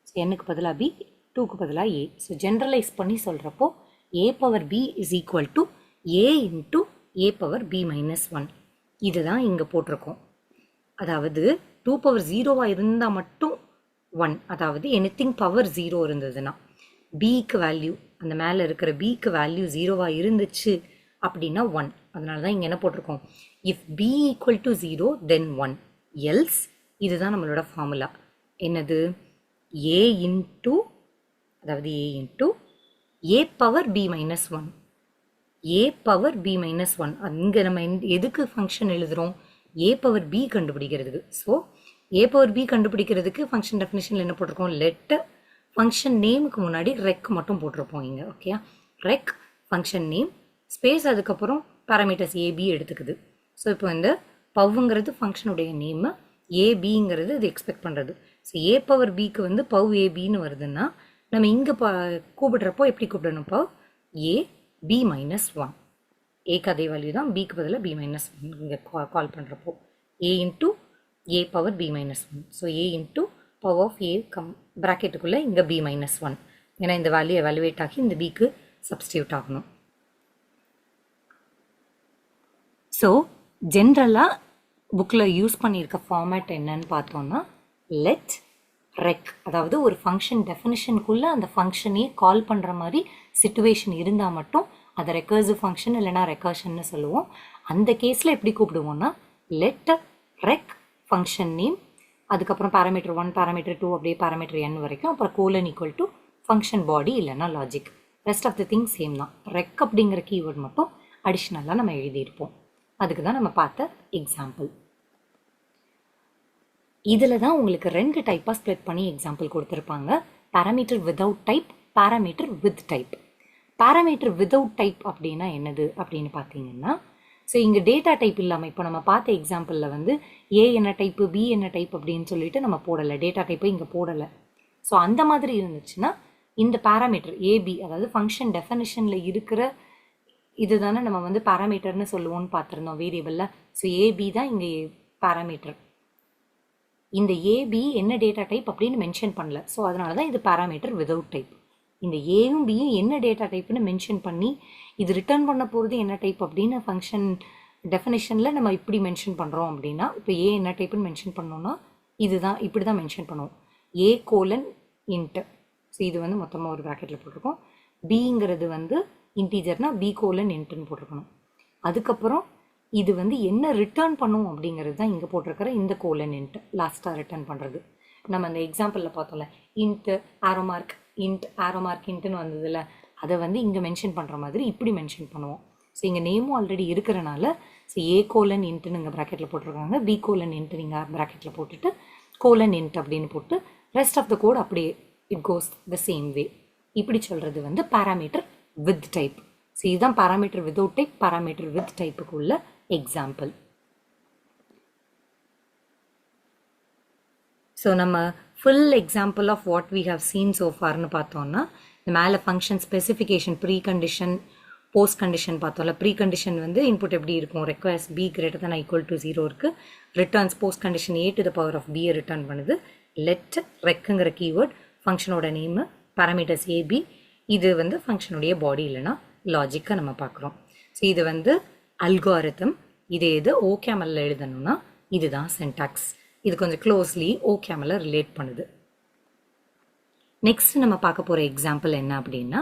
A: So n-க்கு பதிலாக b 2க்கு பதிலாக a. ஸோ ஜென்ரலைஸ் பண்ணி சொல்கிறப்போ a power b is equal to a into a power b minus 1. இதுதான் இங்கே போட்டிருக்கோம். அதாவது 2 பவர் 0வாக இருந்தால் மட்டும் 1, அதாவது எனிதிங் பவர் 0 இருந்ததுன்னா bக்கு வேல்யூ அந்த மேலே இருக்கிற bக்கு வேல்யூ 0வாக இருந்துச்சு அப்படின்னா 1. அதனால தான் இங்கே என்ன போட்டிருக்கோம் if b equal to 0 then 1 else. இதுதான் நம்மளோட ஃபார்முலா. என்னது a இன்ட்டு அதாவது a into a power b minus 1. a power b minus 1 இங்கே நம்ம எதுக்கு ஃபங்க்ஷன் எழுதுகிறோம் a பவர் b கண்டுபிடிக்கிறதுக்கு. ஸோ a பவர் b கண்டுபிடிக்கிறதுக்கு ஃபங்க்ஷன் டெஃபினிஷனில் என்ன போட்டிருக்கோம் லெட் ஃபங்க்ஷன் நேமுக்கு முன்னாடி ரெக் மட்டும் போட்டிருப்போம் இங்கே. ஓகே, ரெக் ஃபங்க்ஷன் நேம் ஸ்பேஸ் அதுக்கப்புறம் பேராமீட்டர்ஸ் ஏபி எடுத்துக்குது. ஸோ இப்போ இந்த பவ்ங்கிறது ஃபங்க்ஷனுடைய நேமு, ஏபிங்கிறது இது எக்ஸ்பெக்ட் பண்ணுறது. ஸோ a பவர் பிக்கு வந்து பவ் ஏபின்னு வருதுன்னா நம்ம இங்கே கூப்பிடுறப்போ எப்படி கூப்பிடணும் பவ் a b மைனஸ் 1. ஏக்கு அதே வேல்யூ தான், பிக்கு பதிலாக b மைனஸ் 1 இங்கே கால் பண்ணுறப்போ a into a power b minus 1. So a into power of a ப்ராக்கெட்டுக்குள்ளே இங்கே b மைனஸ் 1. ஏன்னா இந்த வேல்யூ எவாலுவேட் ஆகி இந்த பிக்கு சப்ஸ்டியூட் ஆகணும். ஸோ ஜென்ரலாக புக்கில் யூஸ் பண்ணியிருக்க ஃபார்மேட் என்னன்னு பார்த்தோன்னா லெட் ரெக், அதாவது ஒரு ஃபங்க்ஷன் டெஃபினிஷனுக்குள்ளே அந்த ஃபங்க்ஷனே கால் பண்ணுற மாதிரி சிச்சுவேஷன் இருந்தால் மட்டும் அதை ரெக்கர்சிவ் ஃபங்க்ஷன் இல்லைனா ரெக்கர்ஷன்னு சொல்லுவோம். அந்த கேஸில் எப்படி கூப்பிடுவோம்னா லெட் ரெக் ஃபங்க்ஷன் நேம், அதுக்கப்புறம் பேராமீட்டர் 1 பேராமீட்டர் 2 அப்படியே பேராமீட்டர் n வரைக்கும், அப்புறம் colon equal to function body இல்லைனா logic. Rest of the thing same தான். ரெக் அப்படிங்கிற கீவேர்ட் மட்டும் அடிஷ்னலாக நம்ம எழுதியிருப்போம். அதுக்கு தான் நம்ம பார்த்த எக்ஸாம்பிள். இதில் தான் உங்களுக்கு 2 டைப்பாக ஸ்ப்ளிட் பண்ணி எக்ஸாம்பிள் கொடுத்துருப்பாங்க. Parameter without type, parameter with type. Parameter without type அப்படின்னா என்னது அப்படின்னு பார்த்தீங்கன்னா, ஸோ இங்கே டேட்டா டைப் இல்லாமல் இப்போ நம்ம பார்த்த எக்ஸாம்பிளில் வந்து ஏ என்ன டைப்பு பி என்ன டைப் அப்படின்னு சொல்லிட்டு நம்ம போடலை, டேட்டா டைப்பை இங்கே போடலை. ஸோ அந்த மாதிரி இருந்துச்சுன்னா இந்த பேராமீட்டர் ஏபி, அதாவது ஃபங்க்ஷன் டெஃபினிஷனில் இருக்கிற இது தானே நம்ம வந்து பேராமீட்டர்னு சொல்லுவோம்னு பார்த்துருந்தோம் வேரியபிளில். ஸோ ஏபி தான் இங்கே பேராமீட்டர். இந்த ஏபி என்ன டேட்டா டைப் அப்படின்னு மென்ஷன் பண்ணல. ஸோ அதனால தான் இது பேராமீட்டர் வித்தவுட் டைப். இந்த ஏயும் பியும் என்ன டேட்டா டைப்னு மென்ஷன் பண்ணி இது ரிட்டர்ன் பண்ண போகிறது என்ன டைப் அப்படின்னு ஃபங்க்ஷன் டெஃபினிஷனில் நம்ம இப்படி மென்ஷன் பண்ணுறோம் அப்படின்னா, இப்போ ஏ என்ன டைப்புன்னு மென்ஷன் பண்ணோன்னா இதுதான் இப்படி தான் மென்ஷன் பண்ணுவோம், ஏ கோலன் இன்ட்டு. ஸோ இது வந்து மொத்தமாக ஒரு ப்ராக்கெட்டில் போட்டிருக்கோம். பிங்கிறது வந்து இன்டீஜர்னால் பி கோலன் இன்ட்டுன்னு போட்டிருக்கணும். அதுக்கப்புறம் இது வந்து என்ன ரிட்டர்ன் பண்ணும் அப்படிங்கிறது தான் இங்கே போட்டிருக்கிற இந்த கோலன் இன்ட்டு லாஸ்ட்டாக ரிட்டர்ன் பண்ணுறது. நம்ம அந்த எக்ஸாம்பிளில் பார்த்தோம்ல இன்ட்டு ஆரோமார்க் இன்ட் ஆரோமார்க் இன்ட்டுன்னு வந்ததில்ல, அதை வந்து இங்கே மென்ஷன் பண்ணுற மாதிரி இப்படி மென்ஷன் பண்ணுவோம். ஸோ இங்கே நேமும் ஆல்ரெடி இருக்கிறனால ஸோ ஏ கோலன் இன்ட்டுன்னு இங்கே ப்ராக்கெட்டில் போட்டிருக்காங்க, பி கோலன் இன்ட்டு நீங்கள் ப்ராக்கெட்டில் போட்டுட்டு கோலன் இன்ட் அப்படின்னு போட்டு ரெஸ்ட் ஆஃப் த கோட் அப்படியே it goes the same way. இப்படி சொல்கிறது வந்து பேராமீட்டர் வித் டைப். ஸோ இதுதான் parameter without type, parameter with டைப்புக்குள்ள எக்ஸாம்பிள். ஸோ நம்ம full example of what we have seen so ஃபார்னு பார்த்தோன்னா, இந்த மேலே function specification pre condition post condition பார்த்தோம்ல, ப்ரீ கண்டிஷன் வந்து இன்புட் எப்படி இருக்கும், requires b greater than or equal to 0 இருக்குது. Returns post condition a to the power of b return பண்ணுது. லெட் ரெக்குங்கிற கீவேர்ட் ஃபங்க்ஷனோட நேமு, பேராமீட்டர்ஸ் ab, இது வந்து ஃபங்க்ஷனுடைய பாடி இல்லைனா லாஜிக்கை நம்ம பார்க்குறோம். ஸோ இது வந்து அல்காரிதம். இதே இது ஓகேமலில் எழுதணும்னா இதுதான் சின்டாக்ஸ். இது கொஞ்சம் க்ளோஸ்லி ஓகேமலில் ரிலேட் பண்ணுது. நெக்ஸ்ட் நம்ம பார்க்க போகிற எக்ஸாம்பிள் என்ன அப்படின்னா,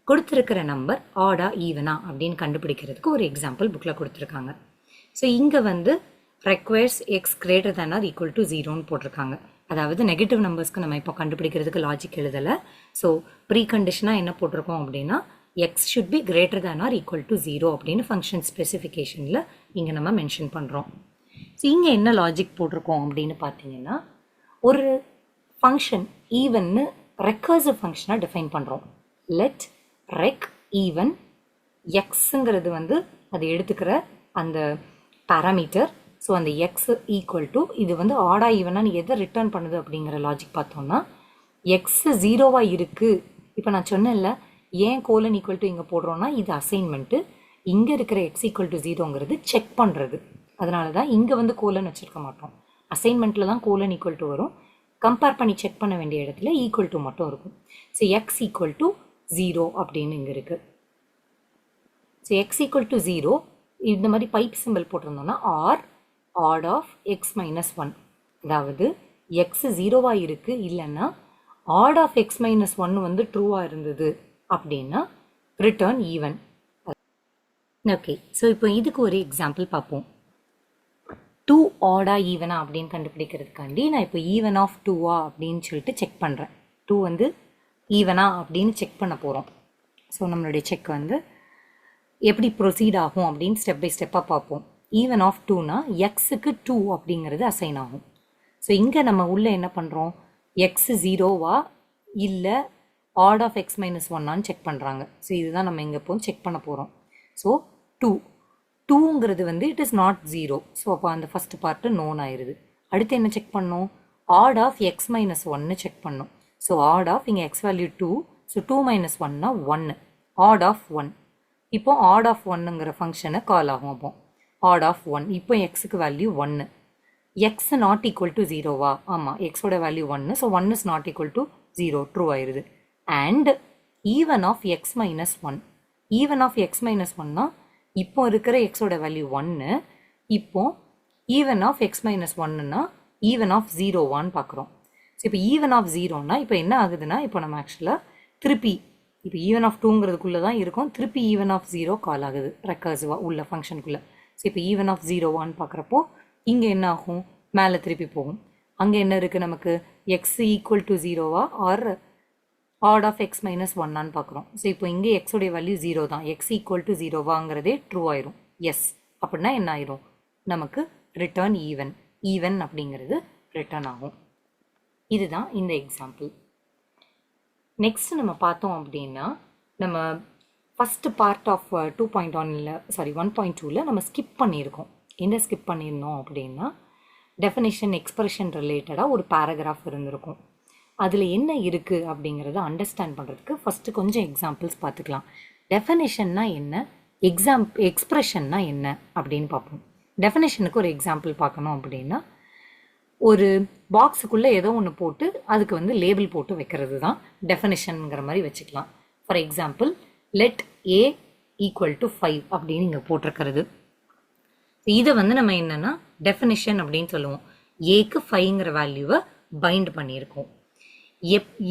A: கொடுத்துருக்கிற நம்பர் ஆடா ஈவனா அப்படின்னு கண்டுபிடிக்கிறதுக்கு ஒரு எக்ஸாம்பிள் புக்கில் கொடுத்துருக்காங்க. ஸோ இங்கே வந்து requires X greater than or equal to 0ன்னு போட்டிருக்காங்க. அதாவது நெகட்டிவ் நம்பர்ஸ்க்கு நம்ம இப்போ கண்டுபிடிக்கிறதுக்கு லாஜிக் எழுதலை. ஸோ ப்ரீ கண்டிஷனாக என்ன போட்டிருக்கோம் அப்படின்னா, X should be greater than or equal to 0 அப்படின்னு ஃபங்க்ஷன் ஸ்பெசிஃபிகேஷனில் இங்கே நம்ம மென்ஷன் பண்ணுறோம். ஸோ இங்கே என்ன லாஜிக் போட்டிருக்கோம் அப்படின்னு பார்த்தீங்கன்னா, ஒரு ஃபங்க்ஷன் ஈவன்னு ரெக்கர்சிவ் ஃபங்க்ஷனாக டிஃபைன் பண்ணுறோம். லெட் ரெக் ஈவன் எக்ஸுங்கிறது வந்து அது எடுத்துக்கிற அந்த பேராமீட்டர். ஸோ அந்த எக்ஸ் ஈக்குவல் டு இது வந்து ஆடா ஈவனாக எதை ரிட்டர்ன் பண்ணுது அப்படிங்கிற லாஜிக் பார்த்தோம்னா, எக்ஸ் 0வாக இருக்குது. இப்போ நான் சொன்னேன்ல, ஏன் கோலன் ஈக்குவல் டு இங்கே போடுறோன்னா இது அசைன்மெண்ட்டு. இங்கே இருக்கிற எக்ஸ் ஈக்குவல் டு 0ங்கிறது செக் பண்ணுறது. அதனால தான் இங்கே வந்து கோலன் வச்சுருக்க மாட்டோம். அசைன்மெண்ட்டில் தான் கோலன் ஈக்குவல் டு வரும். கம்பேர் பண்ணி செக் பண்ண வேண்டிய இடத்துல ஈக்குவல் டு மட்டும் இருக்கும். ஸோ எக்ஸ் ஈக்குவல் டு 0 அப்படின்னு இங்கே இருக்குது. ஸோ எக்ஸ் ஈக்குவல் டு 0 இந்த மாதிரி பைப் சிம்பிள் போட்டிருந்தோம்னா or odd of X minus 1. அதாவது எக்ஸ் 0வாக இருக்குது, இல்லைன்னா ஆட் ஆஃப் எக்ஸ் மைனஸ் 1 வந்து ட்ரூவாக இருந்தது அப்படின்னா ரிட்டர்ன் ஈவன். ஓகே, ஸோ இப்போ இதுக்கு ஒரு எக்ஸாம்பிள் பார்ப்போம். 2 ஆடா ஈவனா அப்படின்னு கண்டுபிடிக்கிறதுக்காண்டி நான் இப்போ ஈவன் ஆஃப் 2வா அப்படின்னு சொல்லிட்டு செக் பண்ணுறேன். 2 வந்து ஈவனா அப்படின்னு செக் பண்ண போகிறோம். ஸோ நம்மளுடைய செக் வந்து எப்படி ப்ரொசீட் ஆகும் அப்படின்னு ஸ்டெப் பை ஸ்டெப்பாக பார்ப்போம். ஈவன் ஆஃப் 2னா எக்ஸுக்கு 2 அப்படிங்கிறது அசைன் ஆகும். ஸோ இங்கே நம்ம உள்ளே என்ன பண்ணுறோம், எக்ஸ் 0வா இல்லை ஆட் ஆஃப் எக்ஸ் மைனஸ் 1ஆன்னு செக் பண்ணுறாங்க. ஸோ இதுதான் நம்ம இங்கே இப்போ செக் பண்ண போகிறோம். ஸோ 2ங்கிறது வந்து இட் இஸ் நாட் 0. ஸோ அப்போ அந்த ஃபஸ்ட் பார்ட்டு நோன் ஆயிடுது. அடுத்து என்ன செக் பண்ணோம், odd of X minus 1 check பண்ணோம். ஸோ ஆட் ஆஃப் இங்கே எக்ஸ் வேல்யூ 2, ஸோ 2 மைனஸ் 1னா 1, ஆட் ஆஃப் 1. இப்போ ஆட் ஆஃப் 1ங்கிற ஃபங்க்ஷனை கால் ஆகும். அப்போ ஆட் ஆஃப் 1, இப்போ எக்ஸுக்கு value 1. X not equal to 0வா? ஆமாம், எக்ஸோட value 1, so 1 is not equal to 0, true ஆயிடுது. And even of X minus 1. Even of X minus 1னா இப்போ இருக்கிற எக்ஸோட வேல்யூ 1, இப்போ ஈவன் ஆஃப் எக்ஸ் மைனஸ் 1னா ஈவன் ஆஃப் 0வான்னு பார்க்குறோம். ஸோ இப்போ ஈவன் ஆஃப் 0னா இப்போ என்ன ஆகுதுன்னா, இப்போ நம்ம ஆக்சுவலாக திருப்பி இப்போ ஈவன் ஆஃப் 2ங்கிறதுக்குள்ளே தான் இருக்கும், திருப்பி ஈவன் ஆஃப் 0 கால் ஆகுது ரெக்கர்சிவாக உள்ள ஃபங்க்ஷனுக்குள்ளே. ஸோ இப்போ ஈவன் ஆஃப் 0வான்னு பார்க்குறப்போ இங்கே என்ன ஆகும், மேலே திருப்பி போகும். அங்கே என்ன இருக்குது நமக்கு, எக்ஸ் ஈக்குவல் டு 0வா or odd of X minus 1ஆன்னு பார்க்குறோம். ஸோ இப்போ இங்கே எக்ஸோடைய வேல்யூ 0 தான், எக்ஸ் ஈக்குவல் டு 0வாங்கிறதே ட்ரூ ஆயிரும். எஸ் அப்படின்னா என்ன ஆயிரும், நமக்கு ரிட்டர்ன் ஈவன் அப்படிங்கிறது ரிட்டர்ன் ஆகும். இதுதான் இந்த எக்ஸாம்பிள். நெக்ஸ்ட் நம்ம பார்த்தோம் அப்படின்னா, நம்ம ஃபஸ்ட்டு பார்ட் ஆஃப் 1.2ல் நம்ம ஸ்கிப் பண்ணியிருக்கோம். என்ன ஸ்கிப் பண்ணியிருந்தோம் அப்படின்னா, டெஃபினிஷன் எக்ஸ்பிரஷன் ரிலேட்டடாக ஒரு பேராகிராஃப் இருந்திருக்கும். அதில் என்ன இருக்குது அப்படிங்கிறத அண்டர்ஸ்டாண்ட் பண்ணுறதுக்கு ஃபஸ்ட்டு கொஞ்சம் எக்ஸாம்பிள்ஸ் பார்த்துக்கலாம். டெஃபினிஷன்னா என்ன, எக்ஸ்பிரஷன்னா என்ன அப்படின்னு பார்ப்போம். டெஃபினிஷனுக்கு ஒரு எக்ஸாம்பிள் பார்க்கணும் அப்படின்னா, ஒரு பாக்ஸுக்குள்ளே ஏதோ ஒன்று போட்டு அதுக்கு வந்து லேபிள் போட்டு வைக்கிறது தான் டெஃபினிஷனுங்கிற மாதிரி வச்சுக்கலாம். For example, let A equal to 5 அப்படின்னு இங்கே போட்டிருக்கிறது. இதை வந்து நம்ம என்னென்னா டெஃபினிஷன் அப்படின்னு சொல்லுவோம். ஏக்கு 5ங்கிற வேல்யூவை பைண்ட் பண்ணியிருக்கோம்.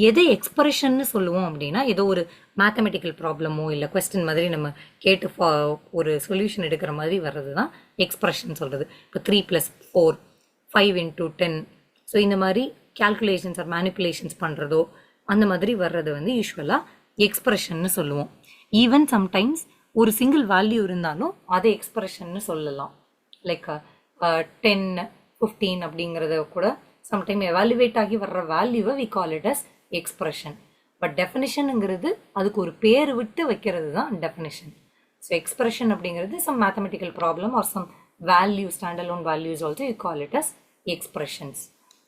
A: எதை எக்ஸ்பிரஷன்னு சொல்லுவோம் அப்படின்னா, ஏதோ ஒரு மேத்தமெட்டிக்கல் ப்ராப்ளமோ இல்லை கொஸ்டின் மாதிரி நம்ம கேட்டு ஒரு சொல்யூஷன் எடுக்கிற மாதிரி வர்றது தான் எக்ஸ்பிரஷன் சொல்கிறது. இப்போ 3 + 4 5 × 10, ஸோ இந்த மாதிரி கேல்குலேஷன்ஸ் ஆர் மேனிப்புலேஷன்ஸ் பண்ணுறதோ அந்த மாதிரி வர்றது வந்து யூஸ்வலாக எக்ஸ்பிரஷன்னு சொல்லுவோம். ஈவன் சம்டைம்ஸ் ஒரு சிங்கிள் வேல்யூ இருந்தாலும் அதை எக்ஸ்பிரஷன்னு சொல்லலாம். லைக் 10, 15 அப்படிங்கிறத கூட சம்டைம் எவாலுவேட் ஆகி வர்ற வேல்யூவை we call it as expression. But டெஃபினிஷனுங்கிறது அதுக்கு ஒரு பேர் விட்டு வைக்கிறது தான் டெஃபினிஷன். ஸோ எக்ஸ்பிரஷன் அப்படிங்கிறது some mathematical problem or some value, standalone values also you call it as expressions.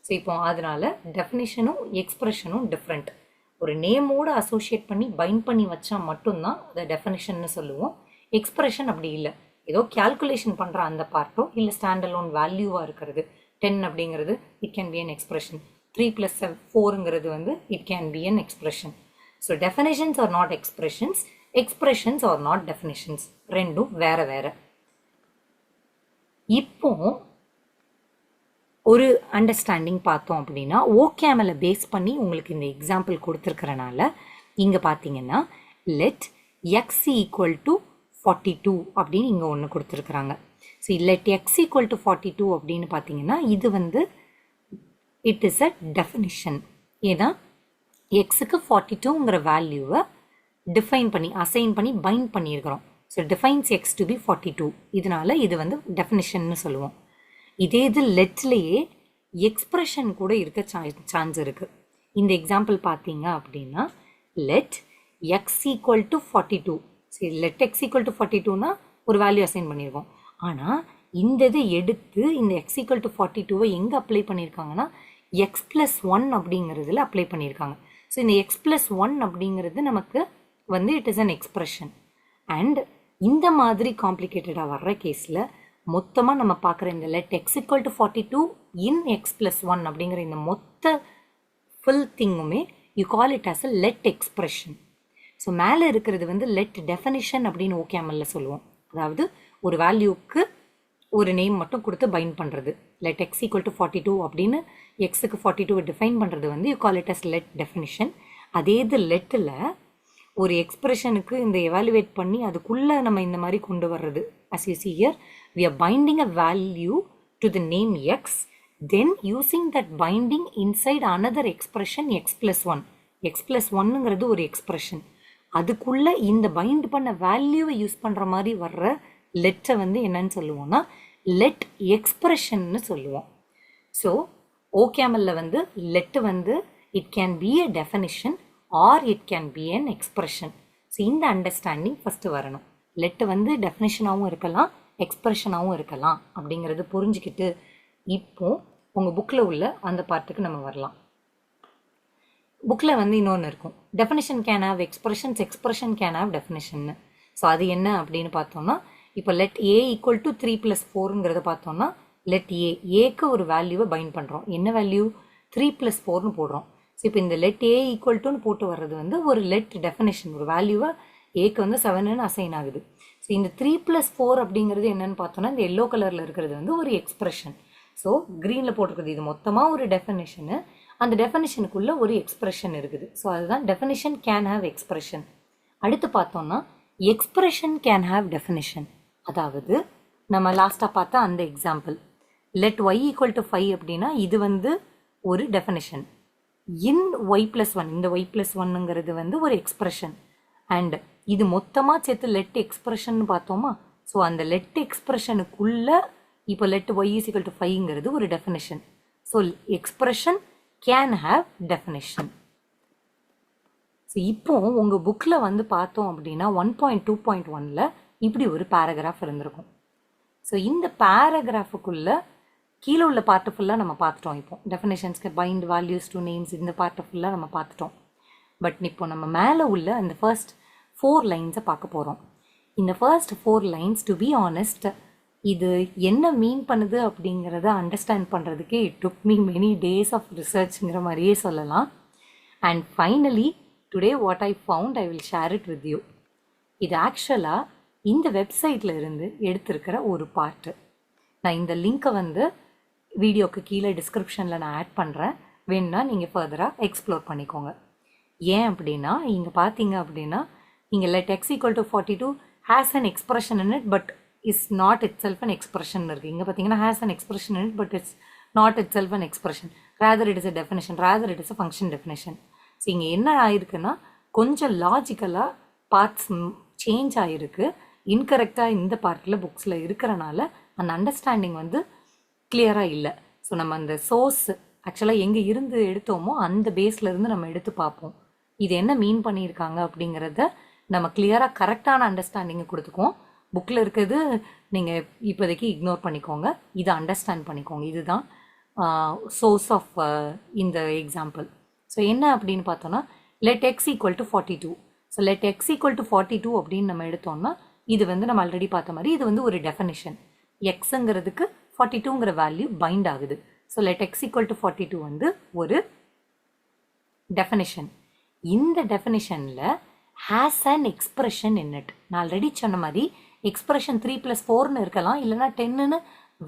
A: So இப்போ அதனால டெஃபினிஷனும் எக்ஸ்பிரஷனும் டிஃப்ரெண்ட். ஒரு நேமோடு அசோசியேட் பண்ணி பைண்ட் பண்ணி வச்சா மட்டும்தான் அதை டெஃபினிஷன்னு சொல்லுவோம். எக்ஸ்பிரஷன் அப்படி இல்லை. ஏதோ கேல்குலேஷன் பண்ணுற அந்த பார்ட்டோ இல்லை ஸ்டாண்ட் அலோன் வேல்யூவாக இருக்கிறது 10 அப்படிங்கிறது it can be an expression. 3 + 4ங்கிறது வந்து it can be an expression. So definitions are not expressions, expressions are not definitions, ரெண்டும் வேற வேற. இப்போ ஒரு அண்டர்ஸ்டாண்டிங் பார்த்தோம் அப்படின்னா ஓகேமல பேஸ் பண்ணி உங்களுக்கு இந்த எக்ஸாம்பிள் கொடுத்துருக்கறனால இங்கே பார்த்தீங்கன்னா லெட் எக்ஸ் ஈக்குவல் டு 42 அப்படின்னு இங்கே ஒன்று கொடுத்துருக்குறாங்க. So let X equal to 42 அப்படின்னு பார்த்தீங்கன்னா இது வந்து இட் இஸ் அ டெஃபினிஷன். ஏன்னா எக்ஸுக்கு 42ங்கிற வேல்யூவை டிஃபைன் பண்ணி அசைன் பண்ணி பைண்ட் பண்ணியிருக்கிறோம். So defines X to be 42. இதனால இது வந்து டெஃபினிஷன்னு சொல்லுவோம். இதே இது லெட்லேயே எக்ஸ்பிரஷன் கூட இருக்க சான்ஸ் இருக்குது. இந்த எக்ஸாம்பிள் பார்த்தீங்க அப்படின்னா லெட் எக்ஸ் ஈக்குவல் டு 42. சரி, லெட் எக்ஸ் ஈக்குவல் டு 42னா ஒரு வேல்யூ அசைன் பண்ணியிருக்கோம். ஆனால் இந்த இது எடுத்து இந்த எக்ஸ் ஈக்குவல் டு 42வை எங்கே அப்ளை பண்ணியிருக்காங்கன்னா எக்ஸ் ப்ளஸ் 1 அப்படிங்கிறதுல அப்ளை பண்ணியிருக்காங்க. ஸோ இந்த எக்ஸ் ப்ளஸ் 1 அப்படிங்கிறது நமக்கு வந்து it is an expression. And இந்த மாதிரி காம்ப்ளிகேட்டடாக வர்ற கேஸில் மொத்தமாக நம்ம பார்க்குற இந்த let X equal to 42 in X plus 1 அப்படிங்கிற இந்த மொத்த ஃபுல் திங்குமே you call it as a let expression. So மேலே இருக்கிறது வந்து லெட் டெஃபினிஷன் அப்படின்னு ஓகேமல்ல சொல்லுவோம். அதாவது ஒரு வேல்யூக்கு ஒரு நேம் மட்டும் கொடுத்து பைண்ட் பண்ணுறது. லெட் எக்ஸ் ஈக்குவல் டு 42 அப்படின்னு எக்ஸுக்கு 42 டிஃபைன் பண்ணுறது வந்து you call it as let definition. அதே இது லெட்டில் ஒரு எக்ஸ்பிரஷனுக்கு இந்த எவாலுவேட் பண்ணி அதுக்குள்ளே நம்ம இந்த மாதிரி கொண்டு வர்றது. as you see here we are binding a value to the name x, then using that binding inside another expression x plus 1. x plus 1ங்கிறது ஒரு எக்ஸ்பிரஷன். அதுக்குள்ளே இந்த பைண்ட் பண்ண வேல்யூவை யூஸ் பண்ணுற மாதிரி வர்ற லெட்டை வந்து என்னன்னு சொல்லுவோம்னா லெட் எக்ஸ்பிரஷன்னு சொல்லுவோம். ஸோ ஓகேமல்ல வந்து லெட்டு வந்து it can be a definition R it can be an expression. So இந்த அண்டர்ஸ்டாண்டிங் ஃபஸ்ட்டு வரணும். லெட்டு வந்து டெஃபினிஷனாகவும் இருக்கலாம், எக்ஸ்பிரஷனாகவும் இருக்கலாம் அப்படிங்கிறது புரிஞ்சுக்கிட்டு இப்போ உங்கள் புக்கில் உள்ள அந்த பார்ட்டுக்கு நம்ம வரலாம். புக்கில் வந்து இன்னொன்று இருக்கும், definition can have expressions, expression can have டெஃபினிஷன்னு. ஸோ அது என்ன அப்படின்னு பார்த்தோம்னா இப்போ லெட் ஏ ஈக்குவல் டு 3 + 4ங்கிறத பார்த்தோம்னா லெட் ஏக்கு ஒரு வேல்யூவை பைண்ட் பண்ணுறோம். என்ன வேல்யூ? 3 + 4னு போடுறோம். ஸோ இப்போ இந்த லெட் ஏ ஈக்குவல் டுன்னு போட்டு வர்றது வந்து ஒரு லெட் டெஃபினிஷன். ஒரு வேல்யூவை ஏக்கு வந்து 7ன்னு அசைன் ஆகுது. ஸோ இந்த 3 + 4 அப்படிங்கிறது என்னன்னு பார்த்தோன்னா இந்த எல்லோ கலரில் இருக்கிறது வந்து ஒரு எக்ஸ்பிரஷன். ஸோ க்ரீனில் போட்டிருக்குது இது மொத்தமாக ஒரு டெஃபினிஷனு. அந்த டெஃபினிஷனுக்குள்ளே ஒரு எக்ஸ்பிரஷன் இருக்குது. ஸோ அதுதான் டெஃபினிஷன் கேன் ஹாவ் எக்ஸ்பிரஷன். அடுத்து பார்த்தோம்னா எக்ஸ்பிரஷன் கேன் ஹாவ் டெஃபினிஷன். அதாவது நம்ம லாஸ்ட்டாக பார்த்தா அந்த example let Y equal to 5 அப்படின்னா இது வந்து ஒரு டெஃபினிஷன். இன் ஒய் ப்ளஸ் 1, இந்த ஒய் ப்ளஸ் 1ங்கிறது வந்து ஒரு எக்ஸ்பிரஷன். அண்ட் இது மொத்தமாக சேர்த்து லெட் எக்ஸ்பிரஷன் பார்த்தோமா. ஸோ அந்த லெட் எக்ஸ்பிரஷனுக்குள்ளே இப்போ let Y is equal to 5ங்கிறது ஒரு definition. So expression can have definition. So இப்போ உங்கள் புக்கில் வந்து பார்த்தோம் அப்படின்னா 1.2.1ல் இப்படி ஒரு பேராகிராஃப் இருந்திருக்கும். ஸோ இந்த பேராகிராஃபுக்குள்ளே கீழே உள்ள பார்ட்டு ஃபுல்லாக நம்ம பார்த்துட்டோம். இப்போ டெஃபினேஷன்ஸ்க்கு பைண்ட் வேல்யூஸ் டு நேம்ஸ் இந்த பார்ட்டை ஃபுல்லாக நம்ம பார்த்துட்டோம். பட் இப்போ நம்ம மேலே உள்ள அந்த ஃபர்ஸ்ட் 4 லைன்ஸை பார்க்க போகிறோம். இந்த first 4 lines to be honest இது என்ன மீன் பண்ணுது அப்படிங்கிறத அண்டர்ஸ்டாண்ட் பண்ணுறதுக்கே it took me many days of ரிசர்ச்ங்கிற மாதிரியே சொல்லலாம். And finally today what I found I will share it with you. இது ஆக்சுவலாக இந்த வெப்சைட்டில் இருந்து எடுத்திருக்கிற ஒரு பார்ட்டு. நான் இந்த லிங்க்கை வந்து வீடியோக்கு கீழே டிஸ்கிரிப்ஷனில் நான் ஆட் பண்ணுறேன். வேணுன்னா நீங்கள் ஃபர்தராக எக்ஸ்ப்ளோர் பண்ணிக்கோங்க. ஏன் அப்படின்னா இங்கே பார்த்தீங்க அப்படின்னா இங்கே let X equal to 42 has an expression in it but is not itself an expression இருக்குது. இங்கே பார்த்தீங்கன்னா has an expression in it but it's not itself an expression, rather it is a definition, rather it is a function definition. So இங்கே என்ன ஆயிருக்குன்னா கொஞ்சம் லாஜிக்கலாக parts change ஆகிருக்கு. இன்கரெக்டாக இந்த பார்ட்டில் புக்ஸில் இருக்கிறனால அந்த அண்டர்ஸ்டாண்டிங் வந்து கிளியராக இல்லை. ஸோ நம்ம அந்த சோர்ஸ் ஆக்சுவலாக எங்கே இருந்து எடுத்தோமோ அந்த பேஸ்லேருந்து நம்ம எடுத்து பார்ப்போம். இது என்ன மீன் பண்ணியிருக்காங்க அப்படிங்கிறத நம்ம கிளியராக கரெக்டான அண்டர்ஸ்டாண்டிங்கை கொடுத்துக்குவோம். புக்கில் இருக்கிறது நீங்கள் இப்போதைக்கு இக்னோர் பண்ணிக்கோங்க, இதை அண்டர்ஸ்டாண்ட் பண்ணிக்கோங்க. இதுதான் சோர்ஸ் ஆஃப் இந்த எக்ஸாம்பிள். ஸோ என்ன அப்படின்னு பார்த்தோன்னா let x equal to 42. So let x equal to 42 அப்படின்னு நம்ம எடுத்தோம்னா இது வந்து நம்ம ஆல்ரெடி பார்த்த மாதிரி இது வந்து ஒரு டெஃபினிஷன். எக்ஸுங்கிறதுக்கு 42ங்கிற வேல்யூ பைண்ட் ஆகுது. So let x equal to 42 வந்து ஒரு டெஃபினிஷன். இந்த டெஃபினிஷனில் has an expression in it. நான் ஆல்ரெடி சொன்ன மாதிரி எக்ஸ்பிரஷன் 3+4ன்னு இருக்கலாம், இல்லைனா 10ன்னு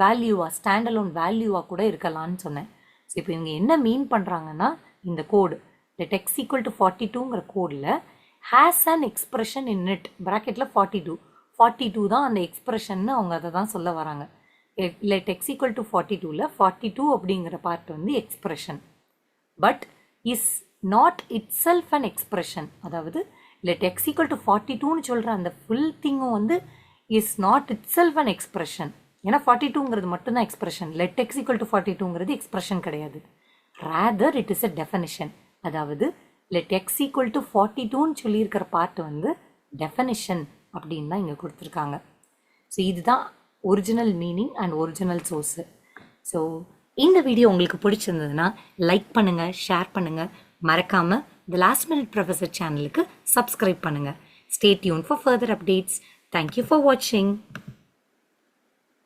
A: வேல்யூவா ஸ்டாண்டலோன் வேல்யூவா கூட இருக்கலாம்னு சொன்னேன். ஸோ இப்போ இவங்க என்ன மீன் பண்ணுறாங்கன்னா இந்த கோடு let x equal to 42ங்கிற கோடில் has an expression in it ப்ராக்கெட்டில் 42 தான் அந்த எக்ஸ்பிரஷன்னு அவங்க அதை தான் சொல்ல வராங்க. let x equal to 42ல் 42 அப்படிங்கிற பார்ட் வந்து expression, but is not itself an expression. அதாவது let x equal to 42ன்னு சொல்கிற அந்த ஃபுல் திங்கும் வந்து is not itself an expression. ஏன்னா 42ங்கிறது மட்டும்தான் expression. let x equal to 42ங்கிறது எக்ஸ்பிரஷன் கிடையாது. rather it is a definition. அதாவது let x equal to 42ன்னு சொல்லியிருக்கிற பார்ட் வந்து டெஃபனிஷன் அப்படின்னு தான் இங்கே கொடுத்துருக்காங்க. ஸோ இதுதான் original meaning and original source. So இந்த வீடியோ உங்களுக்கு பிடிச்சிருந்ததுன்னா லைக் பண்ணுங்கள், ஷேர் பண்ணுங்கள், மறக்காமல் த லாஸ்ட் மினிட் ப்ரொஃபஸர் சேனலுக்கு சப்ஸ்கிரைப் பண்ணுங்கள். Stay tune for further updates. Thank you for வாட்சிங்.